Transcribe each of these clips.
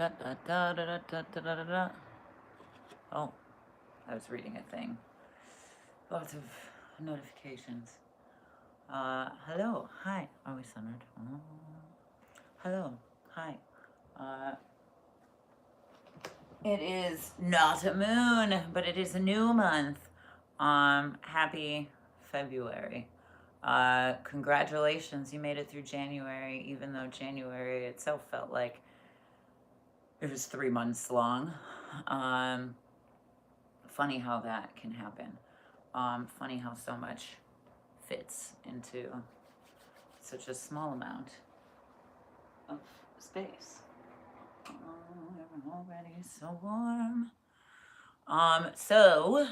Da, da, da, da, da, da, da, da, da. Oh, I was reading a thing. Lots of notifications. Hello, hi. Are we centered? Oh. Hello, hi. Uh, it is not a moon, but it is a new month. Happy February. Congratulations, you made it through January, even though January itself felt like it was 3 months long. Funny how that can happen. Funny how so much fits into such a small amount of space. Oh, already so warm. So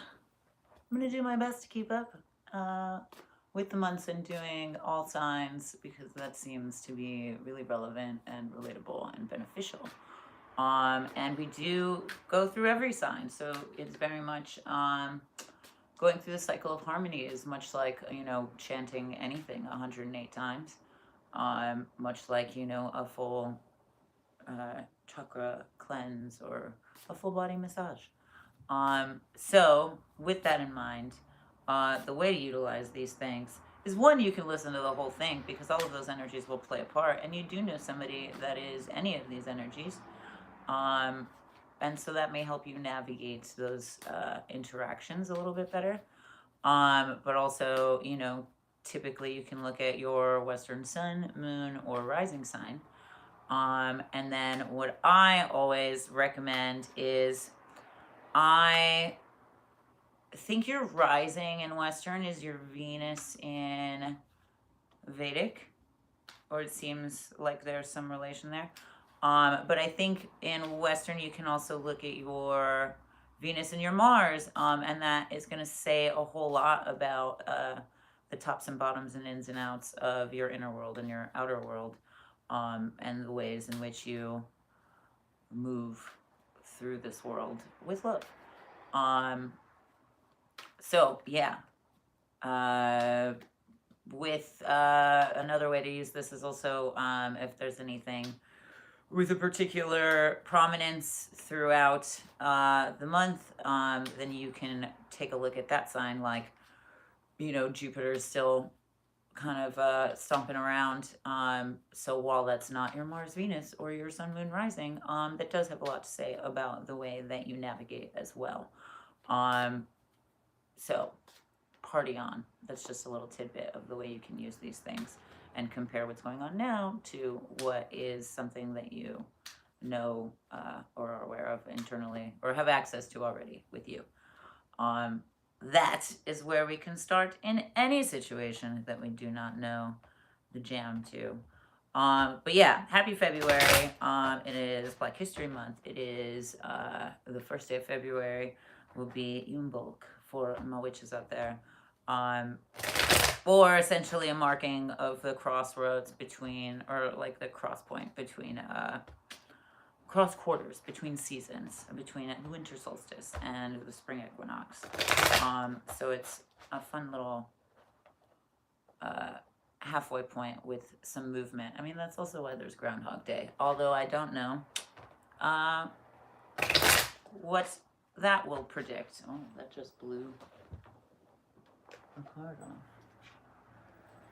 I'm gonna do my best to keep up with the months and doing all signs because that seems to be really relevant and relatable and beneficial. And we do go through every sign, so it's very much going through the cycle of harmony is much like, chanting anything 108 times, much like, a full chakra cleanse or a full body massage. So with that in mind, the way to utilize these things is, one, you can listen to the whole thing because all of those energies will play a part, and you do know somebody that is any of these energies. And so that may help you navigate those interactions a little bit better. But also, typically you can look at your Western sun, moon, or rising sign. And then what I always recommend is, I think your rising in Western is your Venus in Vedic, or it seems like there's some relation there. But I think in Western you can also look at your Venus and your Mars, and that is going to say a whole lot about the tops and bottoms and ins and outs of your inner world and your outer world, and the ways in which you move through this world with love. So yeah, with another way to use this is also, if there's anything with a particular prominence throughout the month, then you can take a look at that sign, like, Jupiter is still kind of stomping around. So while that's not your Mars Venus or your Sun Moon Rising, that does have a lot to say about the way that you navigate as well. So party on. That's just a little tidbit of the way you can use these things and compare what's going on now to what is something that you know or are aware of internally or have access to already with you. That is where we can start in any situation that we do not know the jam to. But yeah, happy February. It is Black History Month. It is the first day of February will be Imbolc for my witches out there. Or essentially a marking of the crossroads between, or like the cross point between, cross quarters between seasons, between the winter solstice and the spring equinox. So it's a fun little halfway point with some movement. I mean, that's also why there's Groundhog Day, although I don't know what that will predict. Oh, that just blew a card off.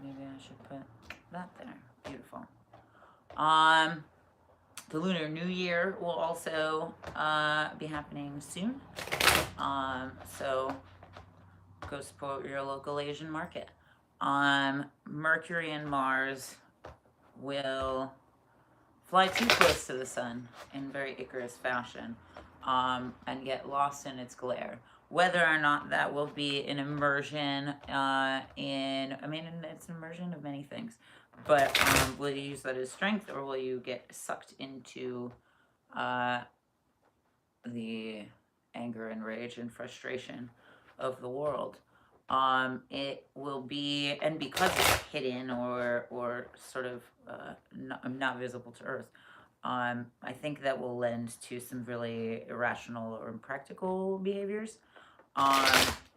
Maybe I should put that there. Beautiful. The Lunar New Year will also be happening soon. So go support your local Asian market. Mercury and Mars will fly too close to the sun in very Icarus fashion, and get lost in its glare. Whether or not that will be an immersion it's an immersion of many things, but will you use that as strength, or will you get sucked into the anger and rage and frustration of the world? It will be, and because it's hidden or sort of not visible to Earth, I think that will lend to some really irrational or impractical behaviors.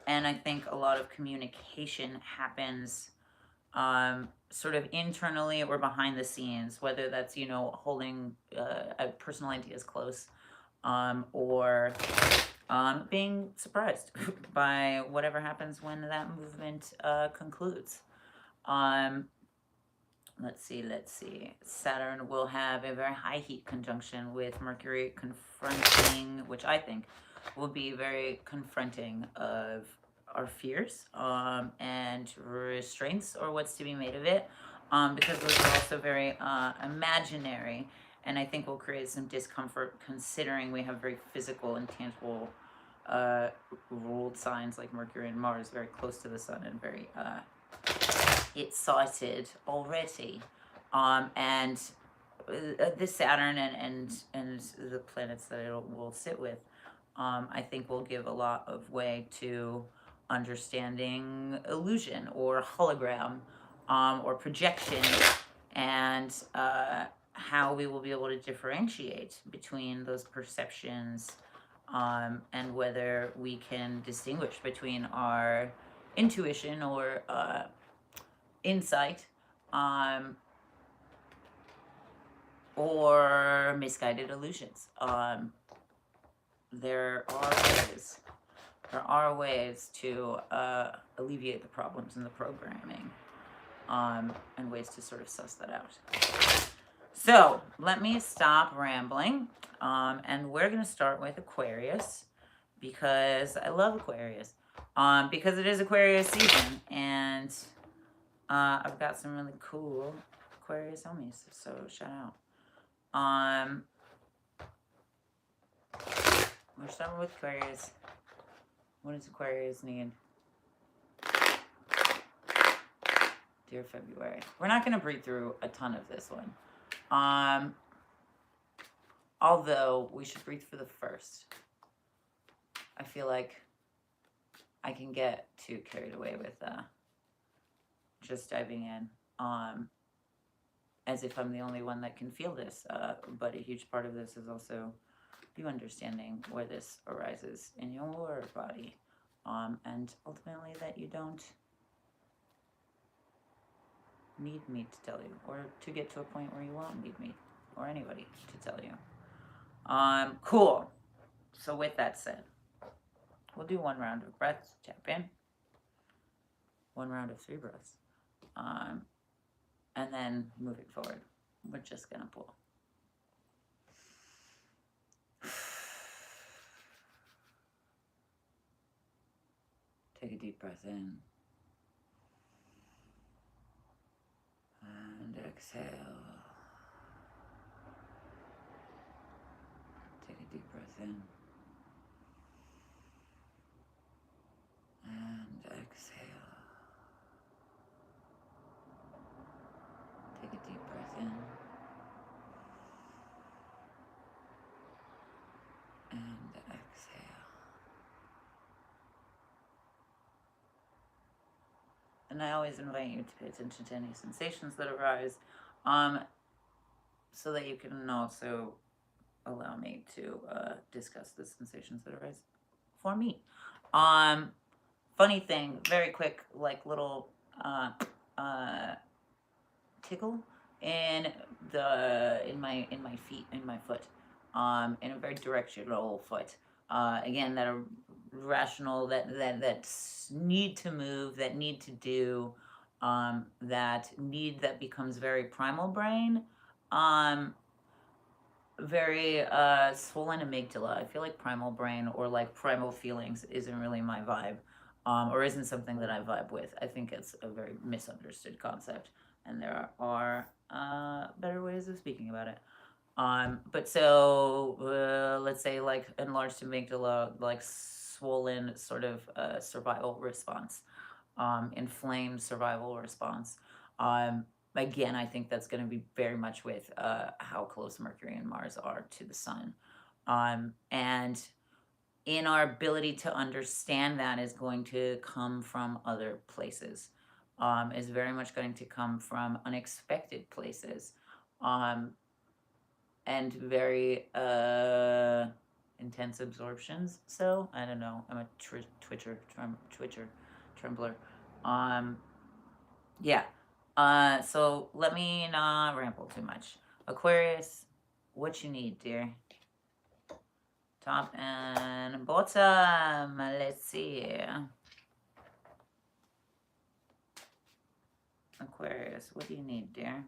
And I think a lot of communication happens sort of internally or behind the scenes, whether that's, you know, holding personal ideas close, or being surprised by whatever happens when that movement concludes. Let's see. Saturn will have a very high heat conjunction with Mercury, confronting, which I think will be very confronting of our fears, and restraints, or what's to be made of it, because those are also very imaginary, and I think will create some discomfort considering we have very physical and tangible ruled signs like Mercury and Mars very close to the sun and very excited already, and this Saturn and the planets that it will sit with, I think will give a lot of way to understanding illusion or hologram, or projection, and how we will be able to differentiate between those perceptions, and whether we can distinguish between our intuition or insight, or misguided illusions. There are ways to alleviate the problems in the programming, and ways to sort of suss that out. So let me stop rambling, and we're going to start with Aquarius, because I love Aquarius, because it is Aquarius season, and I've got some really cool Aquarius homies, so shout out. We're starting with Aquarius. What does Aquarius need? Dear February. We're not going to breathe through a ton of this one. Although we should breathe for the first. I feel like I can get too carried away with just diving in, as if I'm the only one that can feel this. But a huge part of this is also you understanding where this arises in your body, and ultimately that you don't need me to tell you, or to get to a point where you won't need me or anybody to tell you. Cool. So with that said, we'll do one round of breaths, tap in, one round of 3 breaths, and then moving forward, we're just gonna pull. Take a deep breath in. And exhale. Take a deep breath in. And exhale. Take a deep breath in. And exhale. And I always invite you to pay attention to any sensations that arise, so that you can also allow me to discuss the sensations that arise for me. Funny thing, very quick, like little tickle in my feet, in my foot, in a very directional foot. Again, that are rational, that need to move, that need to do, that becomes very primal brain, very swollen amygdala. I feel like primal brain or like primal feelings isn't really my vibe, or isn't something that I vibe with. I think it's a very misunderstood concept, and there are better ways of speaking about it. But so let's say like enlarged amygdala, like swollen sort of survival response, inflamed survival response. Again, I think that's going to be very much with how close Mercury and Mars are to the sun. And in our ability to understand that is going to come from other places, is very much going to come from unexpected places, and very intense absorptions. So, I don't know, I'm a twitcher, trembler. Yeah. So let me not ramble too much. Aquarius, what you need, dear? Top and bottom. Let's see. Aquarius, what do you need, dear?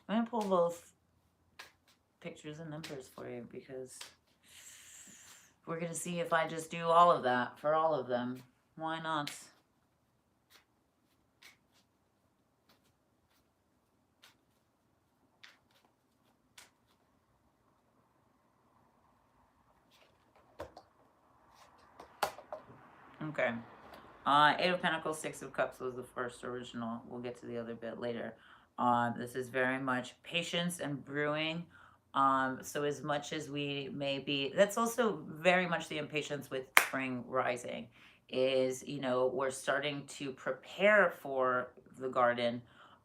I'm going to pull both pictures and numbers for you because we're going to see if I just do all of that for all of them. Why not? Okay. Eight of Pentacles, Six of Cups was the first original. We'll get to the other bit later. This is very much patience and brewing. So as much as we may be, that's also very much the impatience with spring rising is, you know, we're starting to prepare for the garden.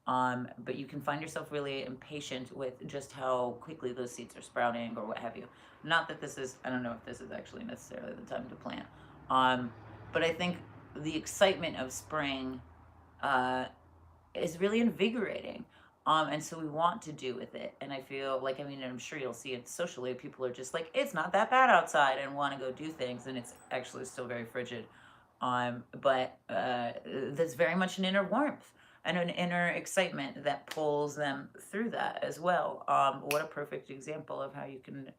But you can find yourself really impatient with just how quickly those seeds are sprouting or what have you. Not that this is, I don't know if this is actually necessarily the time to plant. But I think the excitement of spring is really invigorating. And so we want to do with it. And I feel like, I mean, I'm sure you'll see it socially. People are just like, it's not that bad outside and want to go do things. And it's actually still very frigid. But there's very much an inner warmth and an inner excitement that pulls them through that as well. What a perfect example of how you can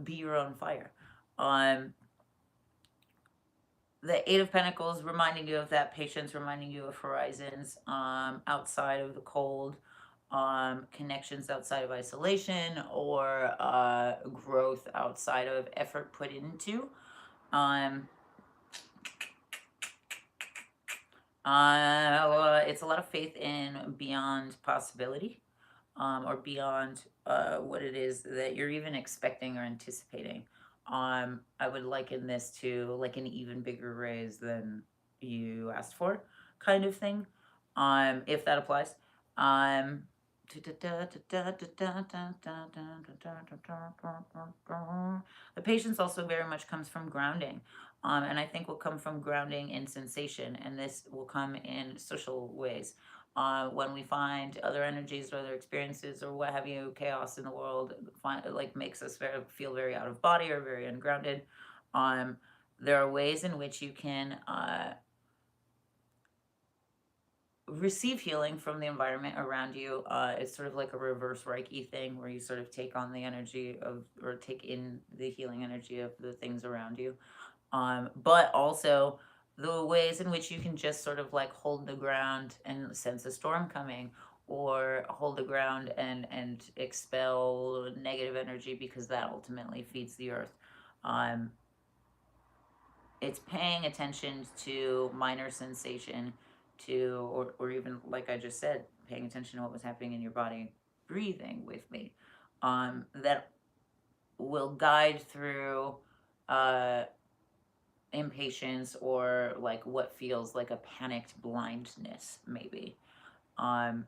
be your own fire. The Eight of Pentacles reminding you of that patience, reminding you of horizons outside of the cold, connections outside of isolation, or growth outside of effort put into. It's a lot of faith in beyond possibility, or beyond what it is that you're even expecting or anticipating. I would liken this to like an even bigger raise than you asked for, kind of thing. If that applies. The patience also very much comes from grounding. And I think will come from grounding in sensation, and this will come in social ways. When we find other energies or other experiences or what have you, chaos in the world, like makes us feel very out of body or very ungrounded. There are ways in which you can receive healing from the environment around you. It's sort of like a reverse Reiki thing where you sort of take on the energy of, or take in the healing energy of the things around you. But also the ways in which you can just sort of like hold the ground and sense a storm coming, or hold the ground and expel negative energy, because that ultimately feeds the earth. It's paying attention to minor sensation, or even like I just said, paying attention to what was happening in your body, breathing with me, that will guide through impatience, or like what feels like a panicked blindness, maybe. The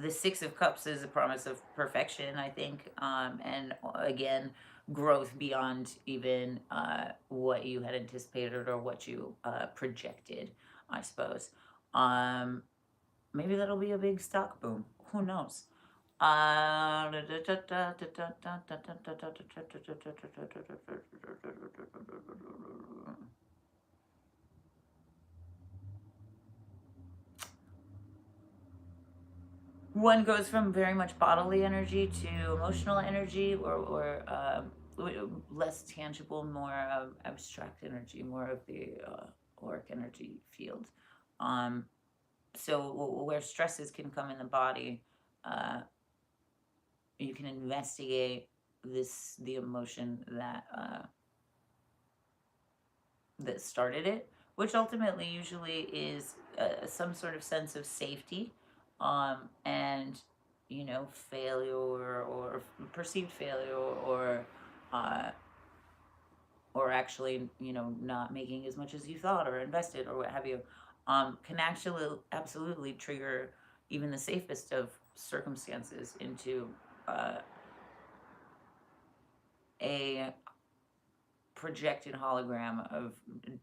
Six of Cups is a promise of perfection, I think, and again, growth beyond even what you had anticipated or what you projected, I suppose. Maybe that'll be a big stock boom. Who knows? One goes from very much bodily energy to emotional energy, or less tangible, more abstract energy, more of the auric energy field. So where stresses can come in the body, you can investigate the emotion that started it, which ultimately usually is some sort of sense of safety, and failure, or perceived failure, or actually not making as much as you thought or invested or what have you, can actually absolutely trigger even the safest of circumstances into a projected hologram of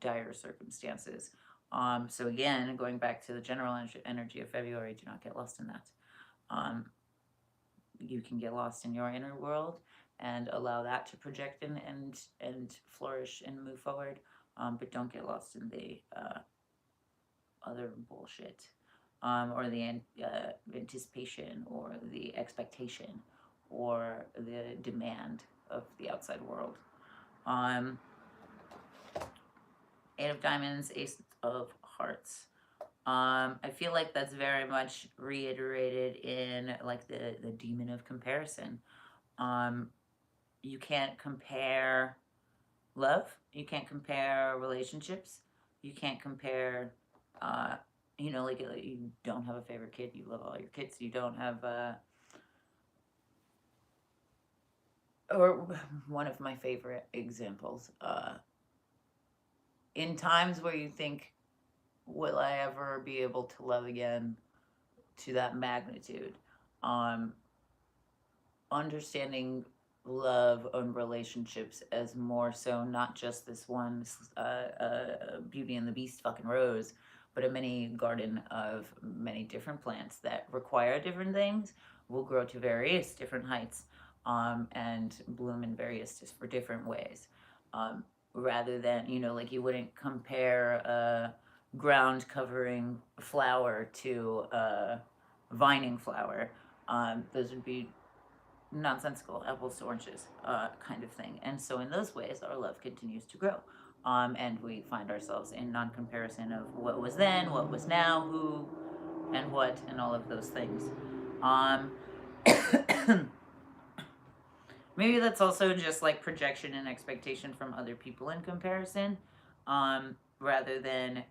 dire circumstances. So again, going back to the general energy of February, do not get lost in that. You can get lost in your inner world and allow that to project and flourish and move forward. But don't get lost in the other bullshit, or the anticipation or the expectation or the demand of the outside world. Eight of Diamonds, Ace of Hearts. I feel like that's very much reiterated in like the demon of comparison. You can't compare love. You can't compare relationships. You can't compare, like you don't have a favorite kid. You love all your kids. You don't have, or one of my favorite examples, in times where you think, will I ever be able to love again to that magnitude? Understanding love and relationships as more so not just this one Beauty and the Beast fucking rose, but a mini garden of many different plants that require different things, will grow to various different heights, and bloom in various for different ways. Rather than, like you wouldn't compare a ground covering flower to a vining flower. Those would be nonsensical, apples to oranges kind of thing. And so in those ways, our love continues to grow. And we find ourselves in non-comparison of what was then, what was now, who and what, and all of those things. Maybe that's also just like projection and expectation from other people in comparison, rather than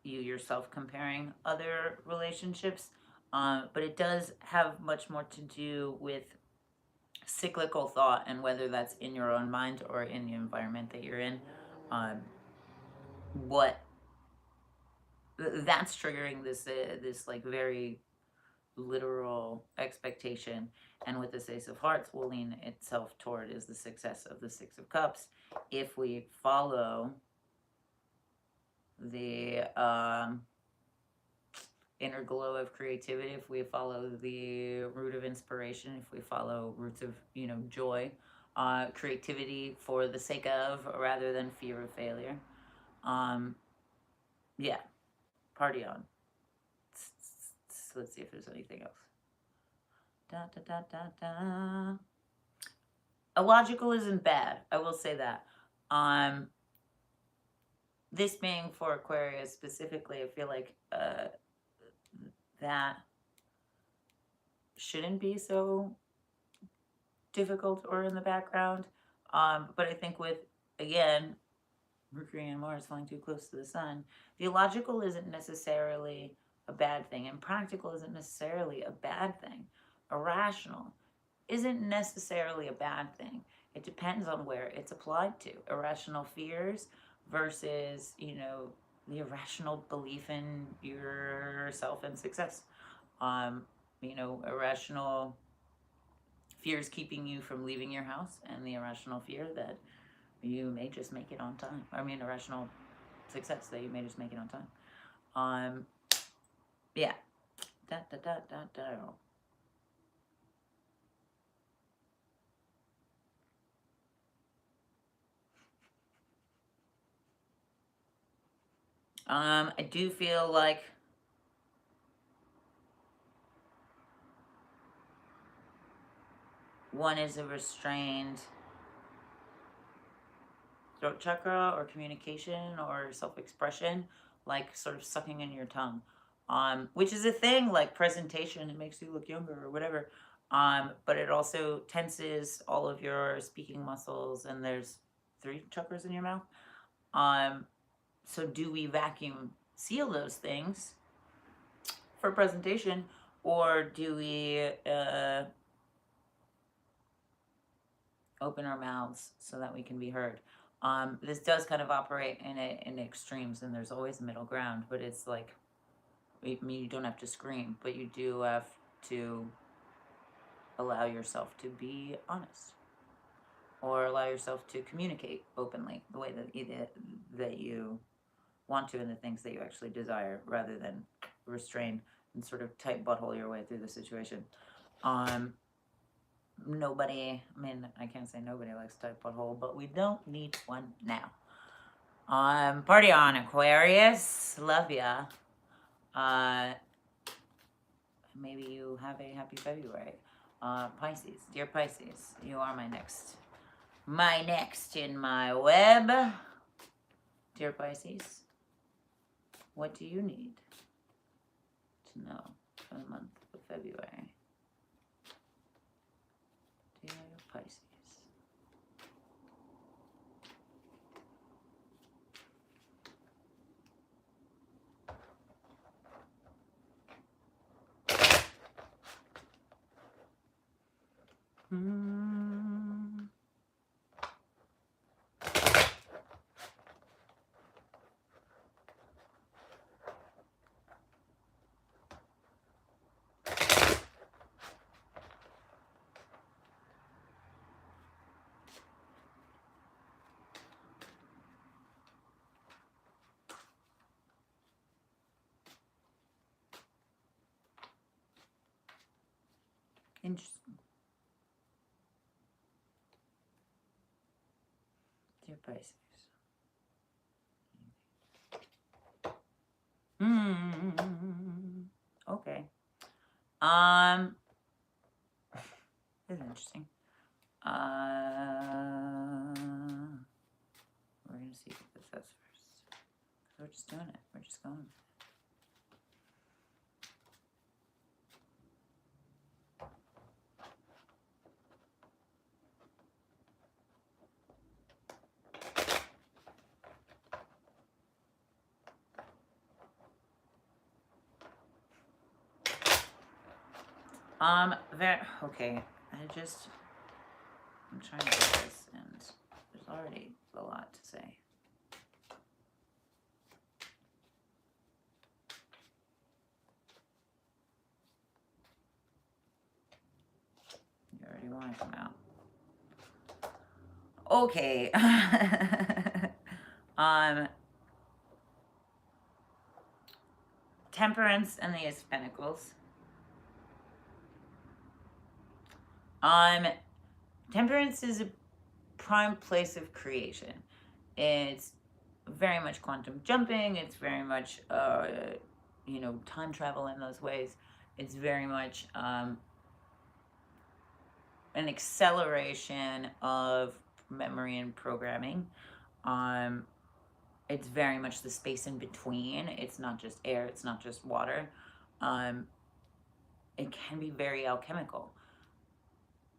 you yourself comparing other relationships. But it does have much more to do with cyclical thought, and whether that's in your own mind or in the environment that you're in, what that's triggering this like very literal expectation. And with this Ace of Hearts will lean itself toward is the success of the Six of Cups if we follow the inner glow of creativity, if we follow the root of inspiration, if we follow roots of joy, creativity for the sake of rather than fear of failure. Yeah, party on. Let's see if there's anything else. Da, da, da, da, da. Illogical isn't bad, I will say that. This being for Aquarius specifically, I feel like that shouldn't be so difficult or in the background. But I think with, again, Mercury and Mars flying too close to the sun, the illogical isn't necessarily a bad thing, and practical isn't necessarily a bad thing. Irrational isn't necessarily a bad thing. It depends on where it's applied to. Irrational fears versus, the irrational belief in yourself and success. Irrational fears keeping you from leaving your house, and the irrational fear that you may just make it on time. Irrational success that you may just make it on time. Yeah. Da, da, da, da, da. I do feel like one is a restrained throat chakra or communication or self-expression, like sort of sucking in your tongue, which is a thing, like presentation. It makes you look younger or whatever, but it also tenses all of your speaking muscles, and there's 3 chakras in your mouth. So do we vacuum seal those things for presentation, or do we open our mouths so that we can be heard? This does kind of operate in extremes, and there's always a middle ground, but it's like, you don't have to scream, but you do have to allow yourself to be honest, or allow yourself to communicate openly the way that you want to and the things that you actually desire, rather than restrain and sort of tight butthole your way through the situation. Nobody, I mean, I can't say nobody likes tight butthole, but we don't need one now. Party on, Aquarius. Love ya. Maybe you have a happy February. Pisces, dear Pisces, you are my next in my web. Dear Pisces, what do you need to know for the month of February? Dear Pisces. Interesting. Dear Pisces. Okay. This is interesting. We're gonna see what this says first. We're just doing it. We're just going. Okay, I'm trying to get this, and there's already a lot to say. You already want to come out. Okay. Temperance and the Ace of Pentacles. Temperance is a prime place of creation. It's very much quantum jumping. It's very much, time travel in those ways. It's very much an acceleration of memory and programming. It's very much the space in between. It's not just air. It's not just water. It can be very alchemical.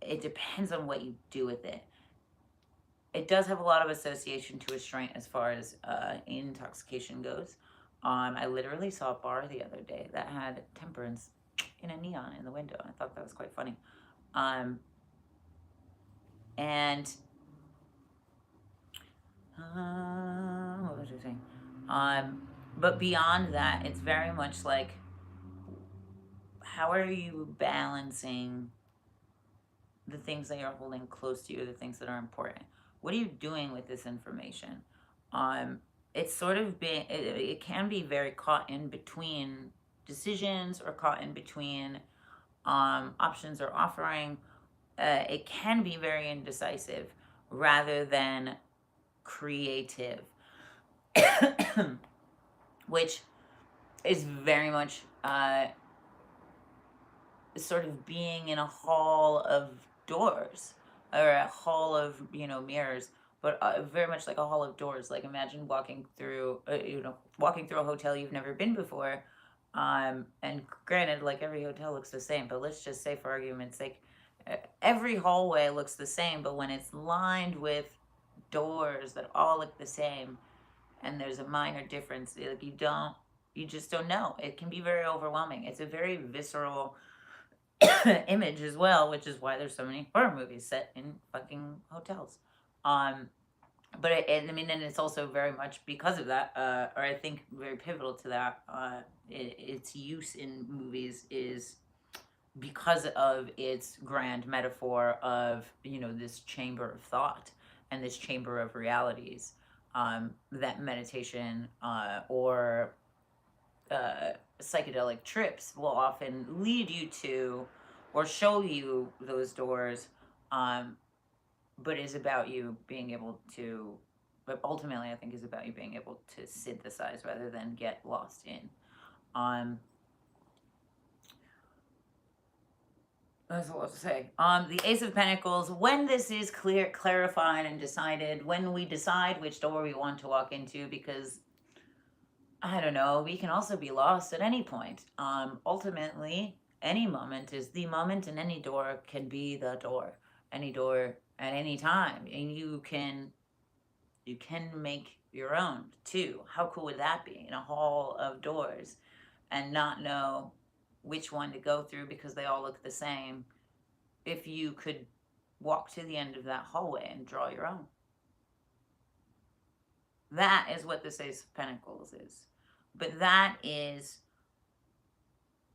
It depends on what you do with it. It does have a lot of association to restraint as far as intoxication goes. I literally saw a bar the other day that had temperance in a neon in the window. I thought that was quite funny. What was I saying? But beyond that, it's very much like, how are you balancing the things that you're holding close to you, the things that are important? What are you doing with this information? It's sort of it can be very caught in between decisions, or caught in between options or offering. It can be very indecisive rather than creative, which is very much sort of being in a hall of doors, or a hall of mirrors, but very much like a hall of doors. Like, imagine walking through a hotel you've never been before, and granted, like, every hotel looks the same, but let's just say, for argument's sake, every hallway looks the same, but when it's lined with doors that all look the same, and there's a minor difference, like, you just don't know. It can be very overwhelming. It's a very visceral image as well, which is why there's so many horror movies set in fucking hotels. But and it's also very much because of that, or I think very pivotal to that, its use in movies is because of its grand metaphor of, this chamber of thought and this chamber of realities. that meditation or psychedelic trips will often lead you to or show you those doors, but is about you being able to, but ultimately I think is about you being able to synthesize rather than get lost in. That's a lot to say. The Ace of Pentacles, when this is clarified and decided, when we decide which door we want to walk into, because I don't know, we can also be lost at any point. Ultimately, any moment is the moment, and any door can be the door. Any door at any time, and you can make your own too. How cool would that be, in a hall of doors, and not know which one to go through because they all look the same? If you could walk to the end of that hallway and draw your own. That is what this Ace of Pentacles is. But that is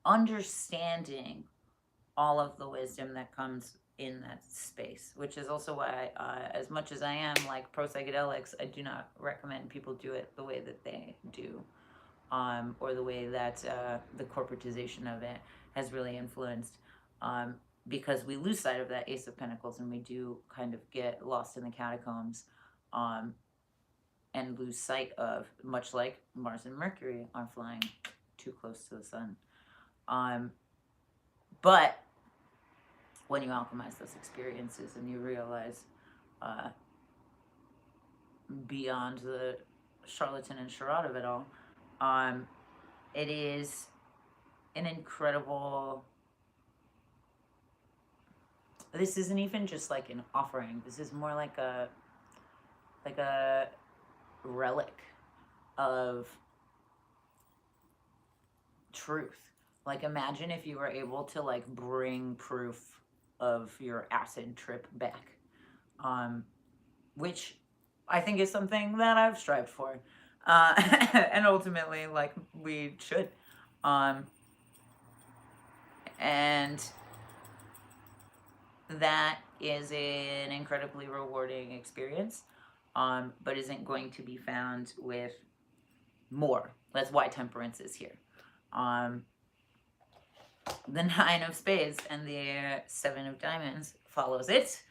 understanding all of the wisdom that comes in that space, which is also why, as much as I am like pro psychedelics, I do not recommend people do it the way that they do, or the way that the corporatization of it has really influenced, because we lose sight of that Ace of Pentacles, and we do kind of get lost in the catacombs, and lose sight of, much like Mars and Mercury are flying too close to the sun. But when you alchemize those experiences and you realize, beyond the charlatan and charade of it all, it is an incredible, this isn't even just like an offering. This is more like a relic of truth. Like, imagine if you were able to like bring proof of your acid trip back, which I think is something that I've strived for, and ultimately, like, we should, and that is an incredibly rewarding experience, but isn't going to be found with more. That's why temperance is here. The Nine of Spades and the Seven of Diamonds follows it.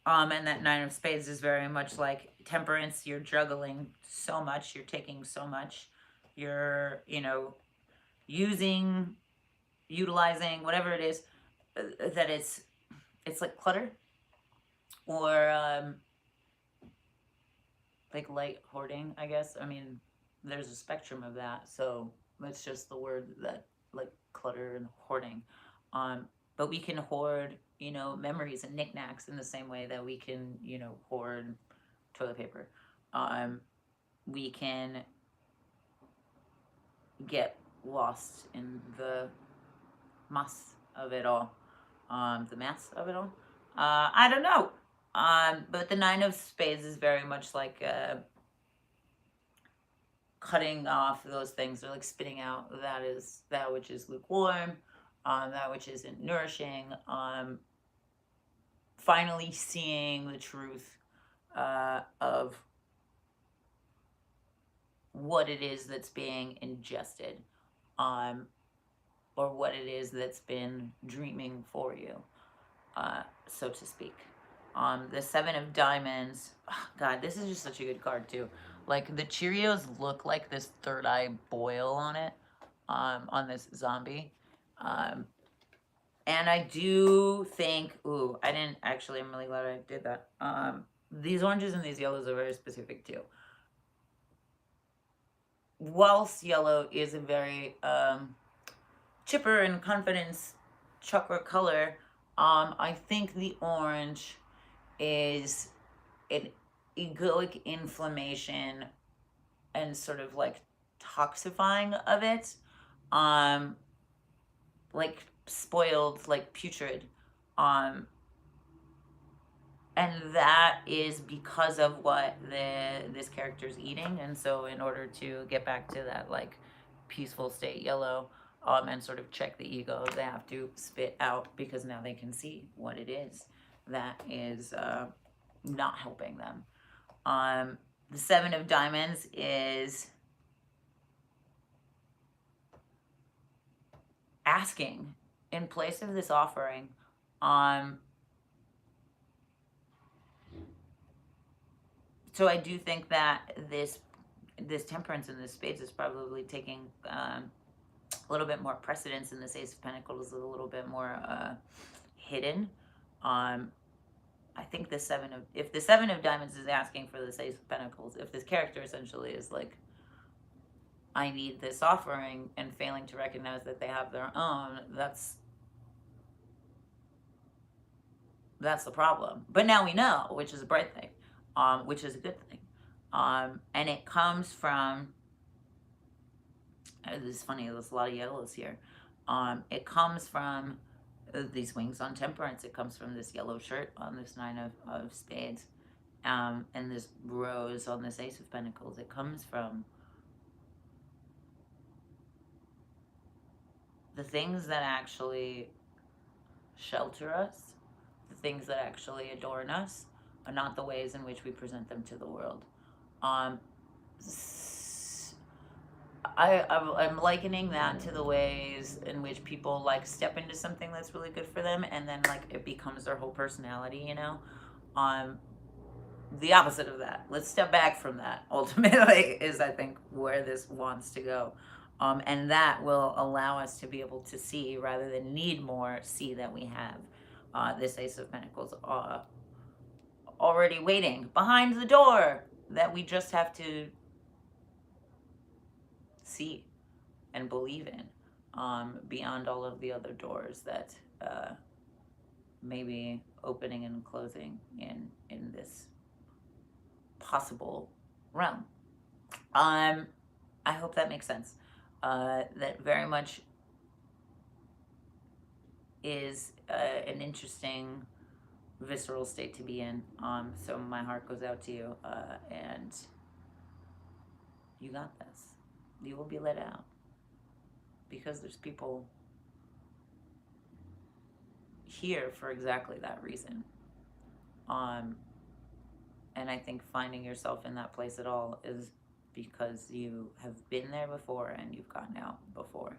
And that Nine of Spades is very much like temperance. You're juggling so much. You're taking so much. You're, utilizing, whatever it is, that it's like clutter, or like light hoarding, I guess. I mean, there's a spectrum of that, so that's just the word, that, like, clutter and hoarding. But we can hoard, memories and knickknacks in the same way that we can, hoard toilet paper. We can get lost in the mass of it all. The mass of it all. I don't know. But the Nine of Spades is very much like cutting off those things, or like spitting out that which is lukewarm, that which isn't nourishing, finally seeing the truth of what it is that's being ingested, or what it is that's been dreaming for you, so to speak. The Seven of Diamonds, oh God, this is just such a good card too. Like, the Cheerios look like this third eye boil on it, on this zombie. And I do think, ooh, I didn't actually, I'm really glad I did that. These oranges and these yellows are very specific too. Whilst yellow is a very chipper and confidence chakra color, I think the orange is an egoic inflammation and sort of like toxifying of it, like spoiled, like putrid, and that is because of what this character's eating. And so in order to get back to that like peaceful state, yellow, and sort of check the ego, they have to spit out, because now they can see what it is that is not helping them. The Seven of Diamonds is asking in place of this offering. So I do think that this Temperance and this Spades is probably taking a little bit more precedence, and this Ace of Pentacles is a little bit more hidden. I think if the Seven of Diamonds is asking for this Ace of Pentacles, if this character essentially is like, I need this offering, and failing to recognize that they have their own, that's the problem. But now we know, which is a bright thing, which is a good thing. And it comes from, this is funny, there's a lot of yellows here. It comes from these wings on Temperance. It comes from this yellow shirt on this Nine of Spades, and this rose on this Ace of Pentacles. It comes from the things that actually shelter us, the things that actually adorn us, are not the ways in which we present them to the world. I'm likening that to the ways in which people like step into something that's really good for them, and then like it becomes their whole personality, you know. The opposite of that. Let's step back from that. Ultimately, is I think where this wants to go, and that will allow us to be able to see rather than need more. See that we have this Ace of Pentacles already waiting behind the door that we just have to see and believe in, beyond all of the other doors that may be opening and closing in this possible realm. I hope that makes sense. That very much is an interesting visceral state to be in. So my heart goes out to you, and you got this. You will be let out, because there's people here for exactly that reason. And I think finding yourself in that place at all is because you have been there before and you've gotten out before.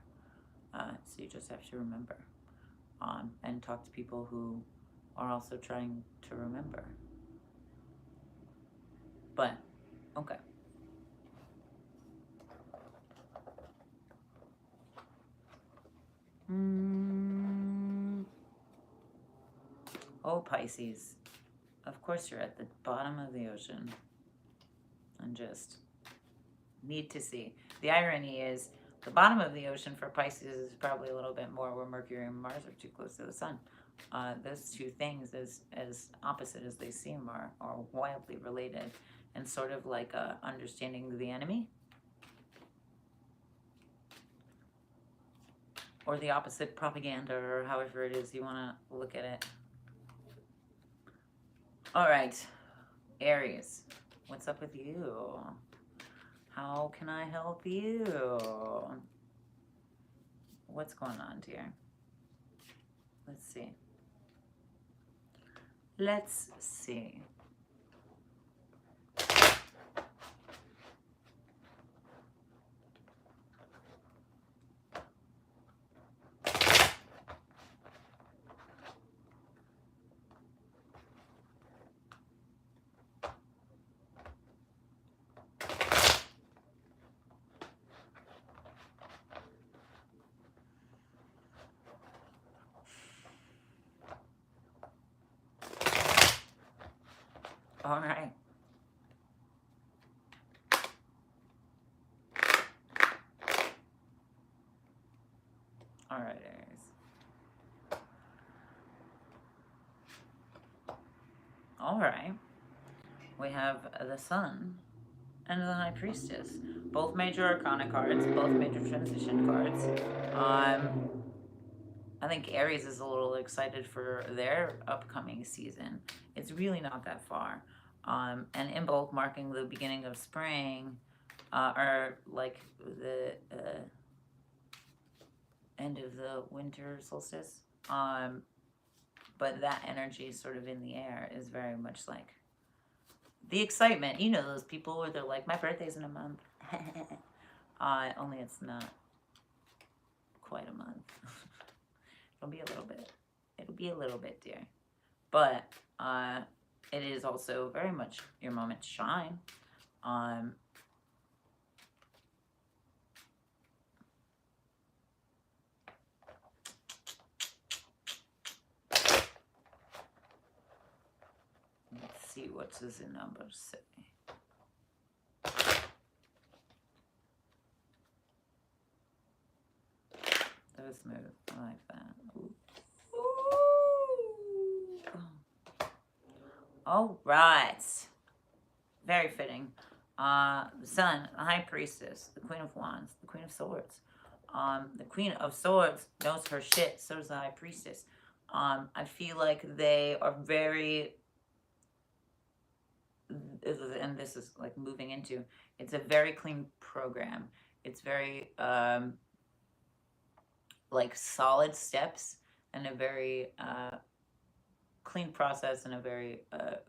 So you just have to remember, and talk to people who are also trying to remember. But, okay. Oh, Pisces. Of course you're at the bottom of the ocean and just need to see. The irony is the bottom of the ocean for Pisces is probably a little bit more where Mercury and Mars are too close to the sun. Those two things, as opposite as they seem, are wildly related, and sort of like understanding the enemy, or the opposite, propaganda, or however it is you want to look at it. All right, Aries, what's up with you? How can I help you? What's going on, dear? Let's see. Let's see. All right. All right, Aries. All right. We have the Sun and the High Priestess. Both major arcana cards, both major transition cards. I think Aries is a little excited for their upcoming season. It's really not that far. And Imbolc marking the beginning of spring, or like the end of the winter solstice. But that energy sort of in the air is very much like the excitement. You know those people where they're like, my birthday's in a month. Only it's not quite a month. It'll be a little bit. It'll be a little bit, dear. But it is also very much your moment to shine. Let's see, what does the number say? That was smooth. I like that. Ooh. Ooh. All right. Very fitting. The Sun, the High Priestess, the Queen of Wands, the Queen of Swords. The Queen of Swords knows her shit, so does the High Priestess. I feel like they are very, and this is like moving into, it's a very clean program. It's very, like solid steps and a very clean process and a very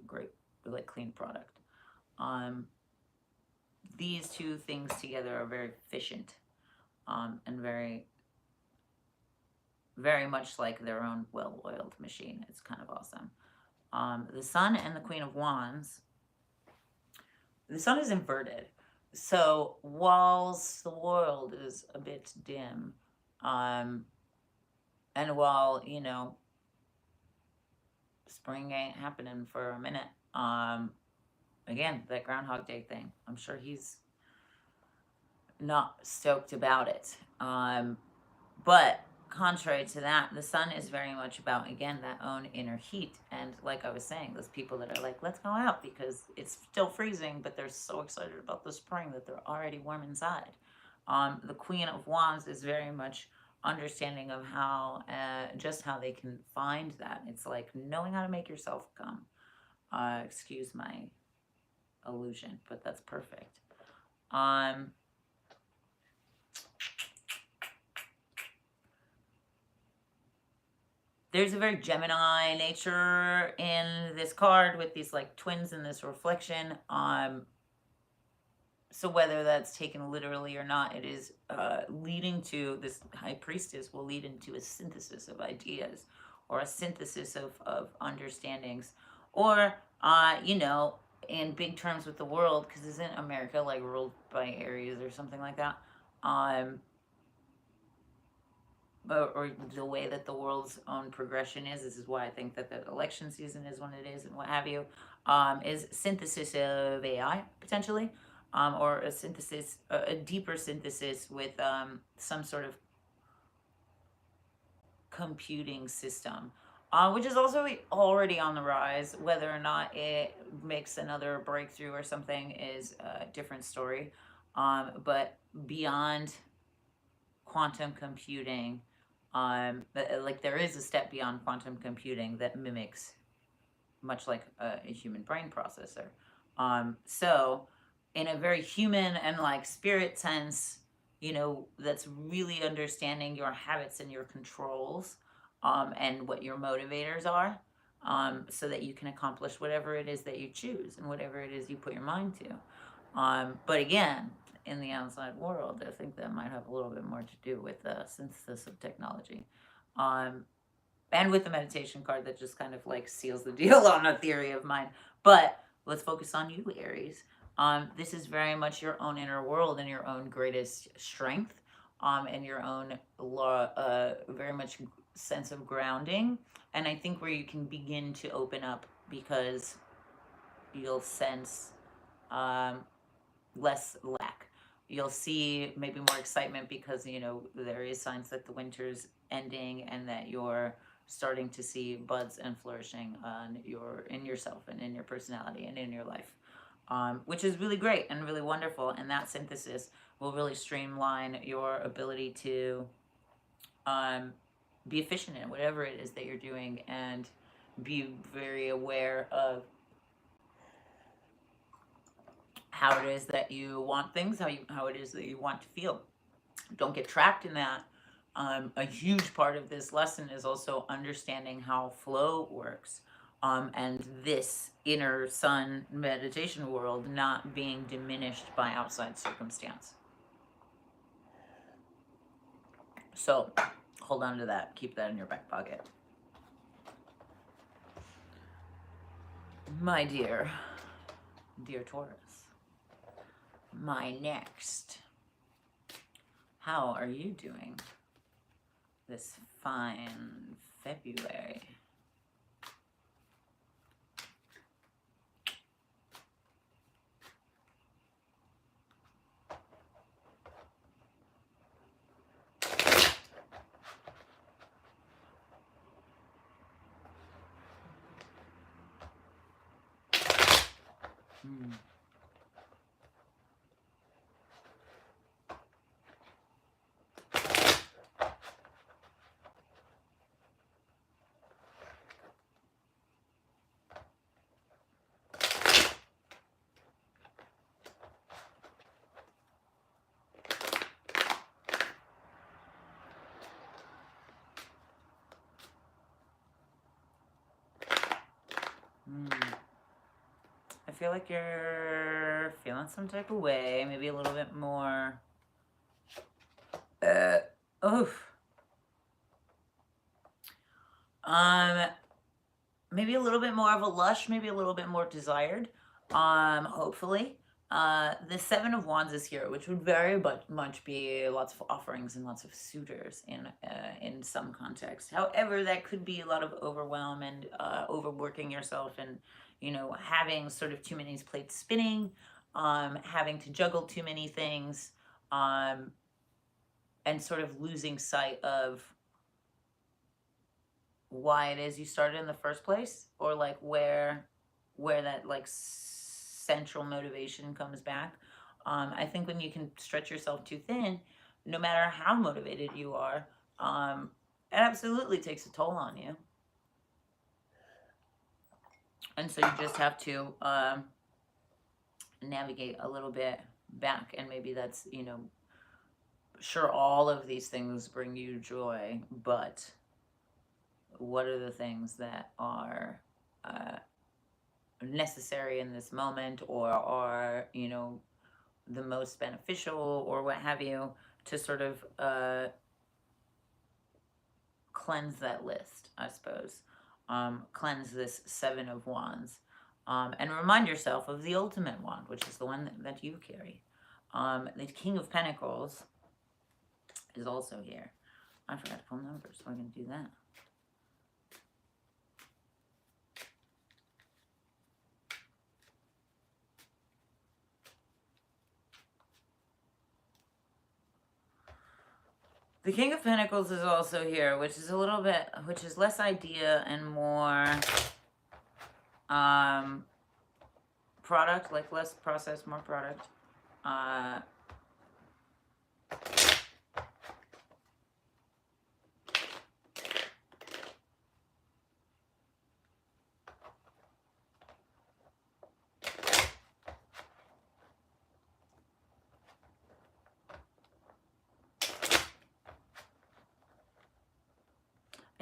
great, like clean product. These two things together are very efficient and very, very much like their own well-oiled machine. It's kind of awesome. The Sun and the Queen of Wands, the Sun is inverted. So whilst the world is a bit dim, and while, you know, spring ain't happening for a minute, again, that Groundhog Day thing, I'm sure he's not stoked about it. But contrary to that, the Sun is very much about, again, that own inner heat. And like I was saying, those people that are like, let's go out because it's still freezing, but they're so excited about the spring that they're already warm inside. The Queen of Wands is very much understanding of how, just how they can find that. It's like knowing how to make yourself come. Excuse my illusion, but that's perfect. There's a very Gemini nature in this card with these like twins in this reflection. So whether that's taken literally or not, it is leading to, this High Priestess will lead into a synthesis of ideas or a synthesis of understandings. Or, you know, in big terms with the world, because isn't America like ruled by Aries or something like that? Or the way that the world's own progression is. This is why I think that the election season is when it is and what have you, is synthesis of AI, potentially, or a synthesis, a deeper synthesis with some sort of computing system, which is also already on the rise. Whether or not it makes another breakthrough or something is a different story. But beyond quantum computing, like there is a step beyond quantum computing that mimics much like a human brain processor. So in a very human and like spirit sense, you know, that's really understanding your habits and your controls, and what your motivators are, so that you can accomplish whatever it is that you choose and whatever it is you put your mind to. But again, in the outside world, I think that might have a little bit more to do with the synthesis of technology. And with the meditation card that just kind of like seals the deal on a theory of mine. But let's focus on you, Aries. This is very much your own inner world and your own greatest strength, and your own very much sense of grounding. And I think where you can begin to open up, because you'll sense less lack. You'll see maybe more excitement because, you know, there is signs that the winter's ending and that you're starting to see buds and flourishing in yourself and in your personality and in your life, which is really great and really wonderful. And that synthesis will really streamline your ability to be efficient in whatever it is that you're doing, and be very aware of how it is that you want things, how it is that you want to feel. Don't get trapped in that. A huge part of this lesson is also understanding how flow works. and this inner sun meditation world not being diminished by outside circumstance. So hold on to that. Keep that in your back pocket. My dear Taurus, my next. How are you doing this fine February? Hmm. I feel like you're feeling some type of way, maybe a little bit more. Oof. Maybe a little bit more of a lush, maybe a little bit more desired. Hopefully. The Seven of Wands is here, which would very much be lots of offerings and lots of suitors in some context. However, that could be a lot of overwhelm and overworking yourself, and having sort of too many plates spinning, having to juggle too many things, and sort of losing sight of why it is you started in the first place, or like where that like central motivation comes back. I think when you can stretch yourself too thin, no matter how motivated you are, it absolutely takes a toll on you. And so you just have to navigate a little bit back, and maybe that's, sure, all of these things bring you joy, but what are the things that are necessary in this moment, or are the most beneficial, or what have you, to sort of cleanse that list, I suppose. Cleanse this Seven of Wands, and remind yourself of the ultimate wand, which is the one that you carry. The King of Pentacles is also here. I forgot to pull numbers, so we're going to do that. The King of Pentacles is also here, which is less idea and more product, like less process, more product. I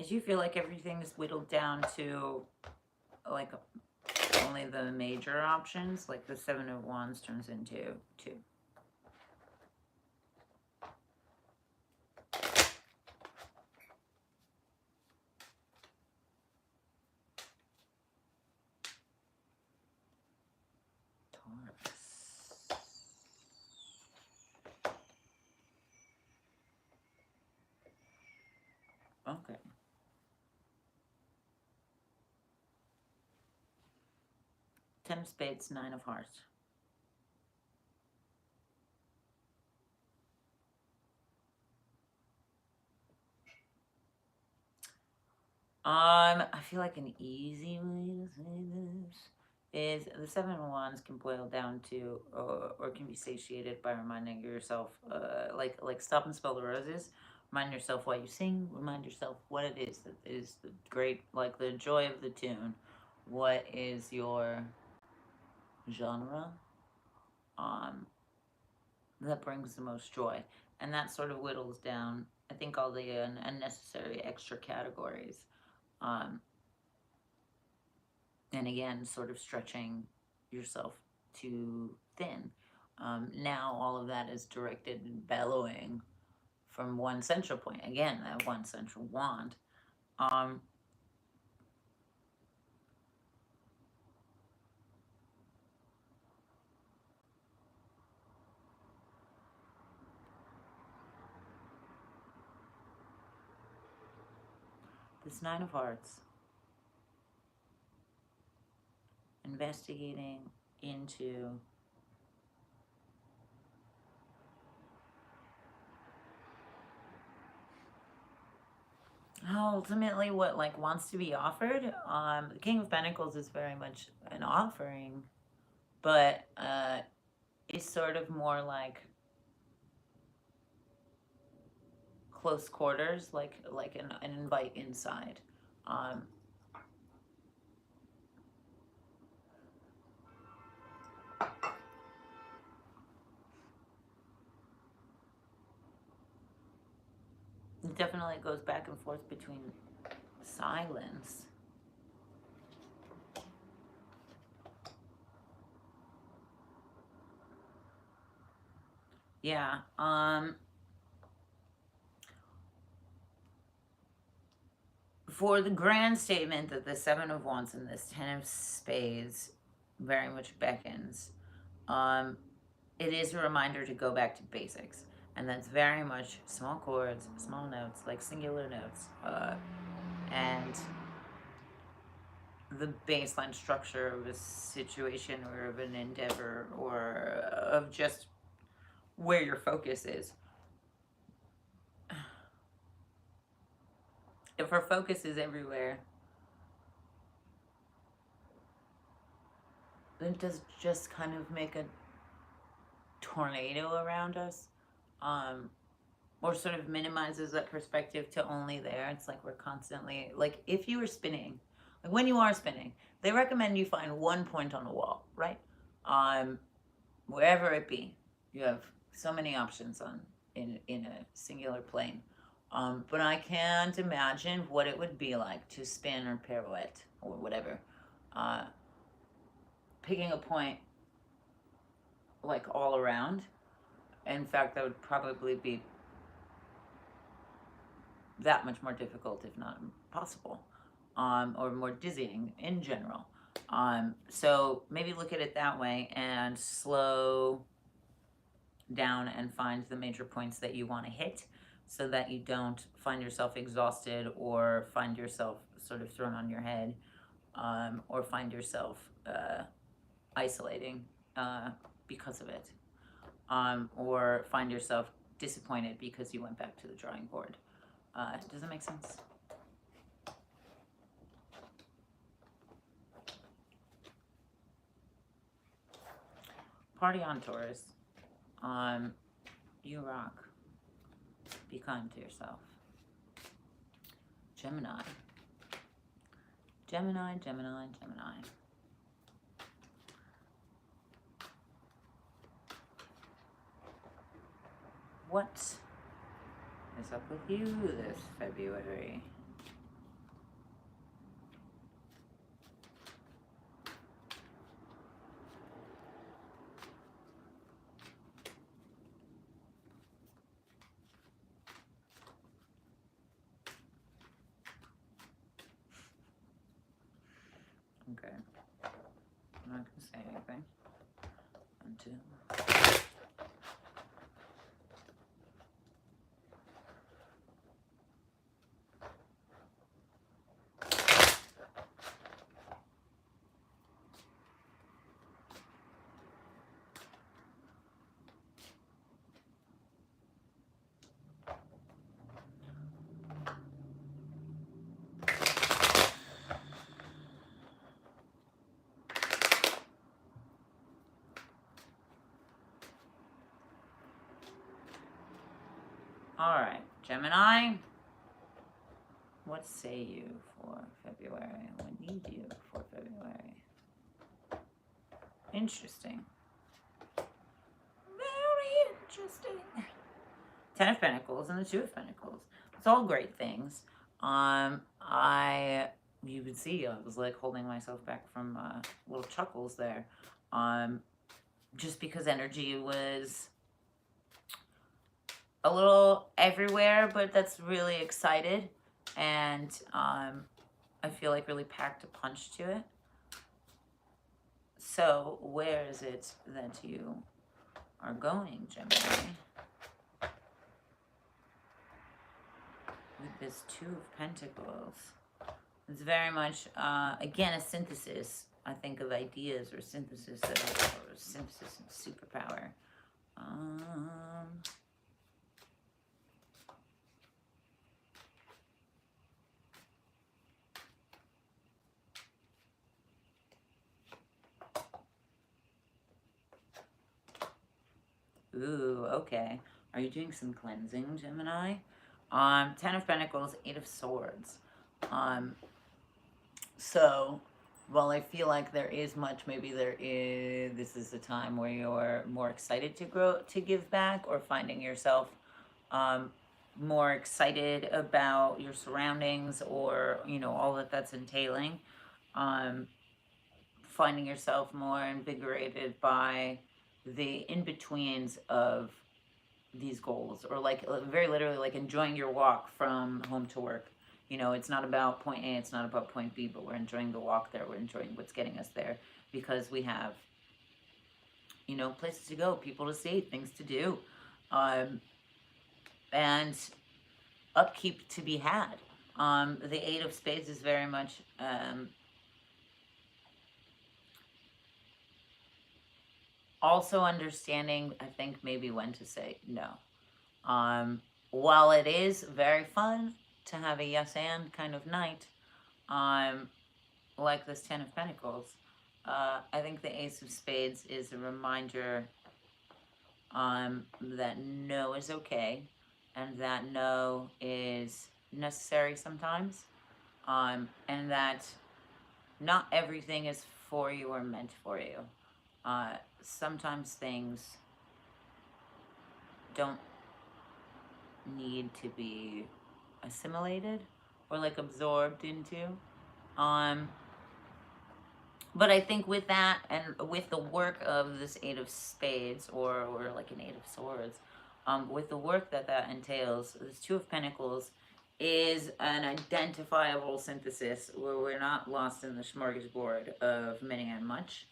do feel like everything's whittled down to like only the major options, like the Seven of Wands turns into 2. Okay. Ten of Spades, Nine of Hearts. I feel like an easy way to say this is the Seven of Wands can boil down to, or can be satiated by reminding yourself, like stop and smell the roses. Remind yourself why you sing. Remind yourself what it is that is the great, like the joy of the tune. What is your genre? That brings the most joy, and that sort of whittles down, I think, all the unnecessary extra categories. And again, sort of stretching yourself too thin. Now all of that is directed and bellowing from one central point. Again, that one central wand. This Nine of Hearts, investigating into ultimately what like wants to be offered. The King of Pentacles is very much an offering, but is sort of more like close quarters, like an invite inside. It definitely goes back and forth between silence. Yeah. For the grand statement that the Seven of Wands and this Ten of Spades very much beckons, it is a reminder to go back to basics. And that's very much small chords, small notes, like singular notes. And the baseline structure of a situation or of an endeavor or of just where your focus is. If our focus is everywhere, then it does just kind of make a tornado around us, or sort of minimizes that perspective to only there. It's like we're constantly, like if you were spinning, like when you are spinning, they recommend you find one point on the wall, right? Wherever it be. You have so many options in a singular plane. But I can't imagine what it would be like to spin or pirouette or whatever. Picking a point like all around. In fact, that would probably be that much more difficult, if not impossible, or more dizzying in general. So maybe look at it that way and slow down and find the major points that you want to hit, so that you don't find yourself exhausted or find yourself sort of thrown on your head, or find yourself isolating because of it, or find yourself disappointed because you went back to the drawing board. Does that make sense? Party on, Taurus. You rock. Be kind to yourself. Gemini. Gemini, Gemini, Gemini. What is up with you this February? Okay. I'm not going to say anything until... All right, Gemini, what say you for February? What need you for February? Interesting. Very interesting. Ten of Pentacles and the Two of Pentacles. It's all great things. I you would see I was like holding myself back from little chuckles there. Just because energy was a little everywhere, but that's really excited. And I feel like really packed a punch to it. So where is it that you are going, Gemini? With this Two of Pentacles. It's very much, again, a synthesis, I think, of ideas, or synthesis of superpower. Ooh, okay. Are you doing some cleansing, Gemini? Ten of Pentacles, Eight of Swords. So, while I feel like there is much, maybe this is a time where you're more excited to give back, or finding yourself more excited about your surroundings, or, all that's entailing. Finding yourself more invigorated by the in-betweens of these goals, or like very literally like enjoying your walk from home to work. It's not about point A, it's not about point B, but we're enjoying the walk there. We're enjoying what's getting us there, because we have, places to go, people to see, things to do, and upkeep to be had. The Eight of Spades is very much also understanding, I think, maybe when to say no. While it is very fun to have a yes and kind of night, like this Ten of Pentacles, I think the Ace of Spades is a reminder that no is okay, and that no is necessary sometimes, and that not everything is for you or meant for you. Sometimes things don't need to be assimilated or like absorbed into. But I think with that, and with the work of this Eight of Spades, or like an Eight of Swords, with the work that entails, this Two of Pentacles is an identifiable synthesis where we're not lost in the smorgasbord of many and much.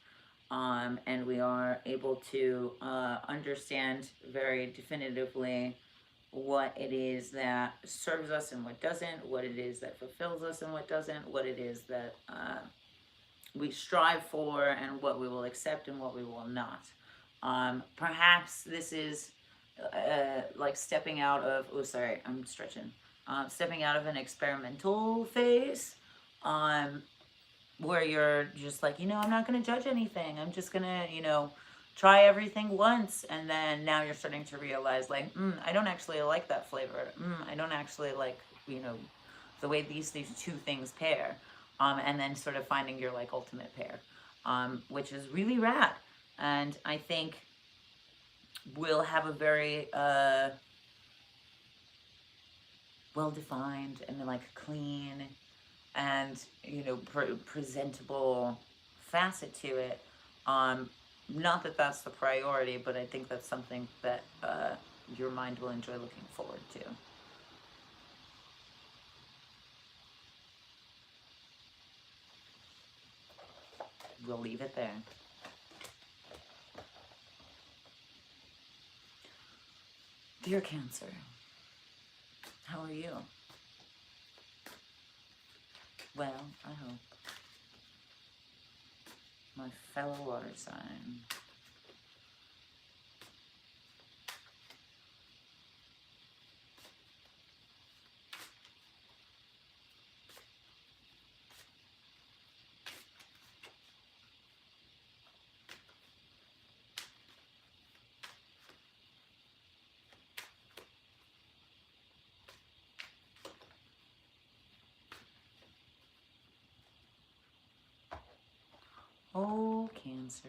And we are able to understand very definitively what it is that serves us and what doesn't, what it is that fulfills us and what doesn't, what it is that we strive for and what we will accept and what we will not. Perhaps this is like stepping out of, stepping out of an experimental phase, where you're just like, I'm not going to judge anything. I'm just going to, try everything once. And then now you're starting to realize, like, I don't actually like that flavor. I don't actually like, the way these two things pair. And then sort of finding your, like, ultimate pair, which is really rad. And I think we'll have a very well-defined and, like, clean and, presentable facet to it. Not that that's the priority, but I think that's something that your mind will enjoy looking forward to. We'll leave it there. Dear Cancer, how are you? Well, I hope. My fellow water sign. Oh, Cancer.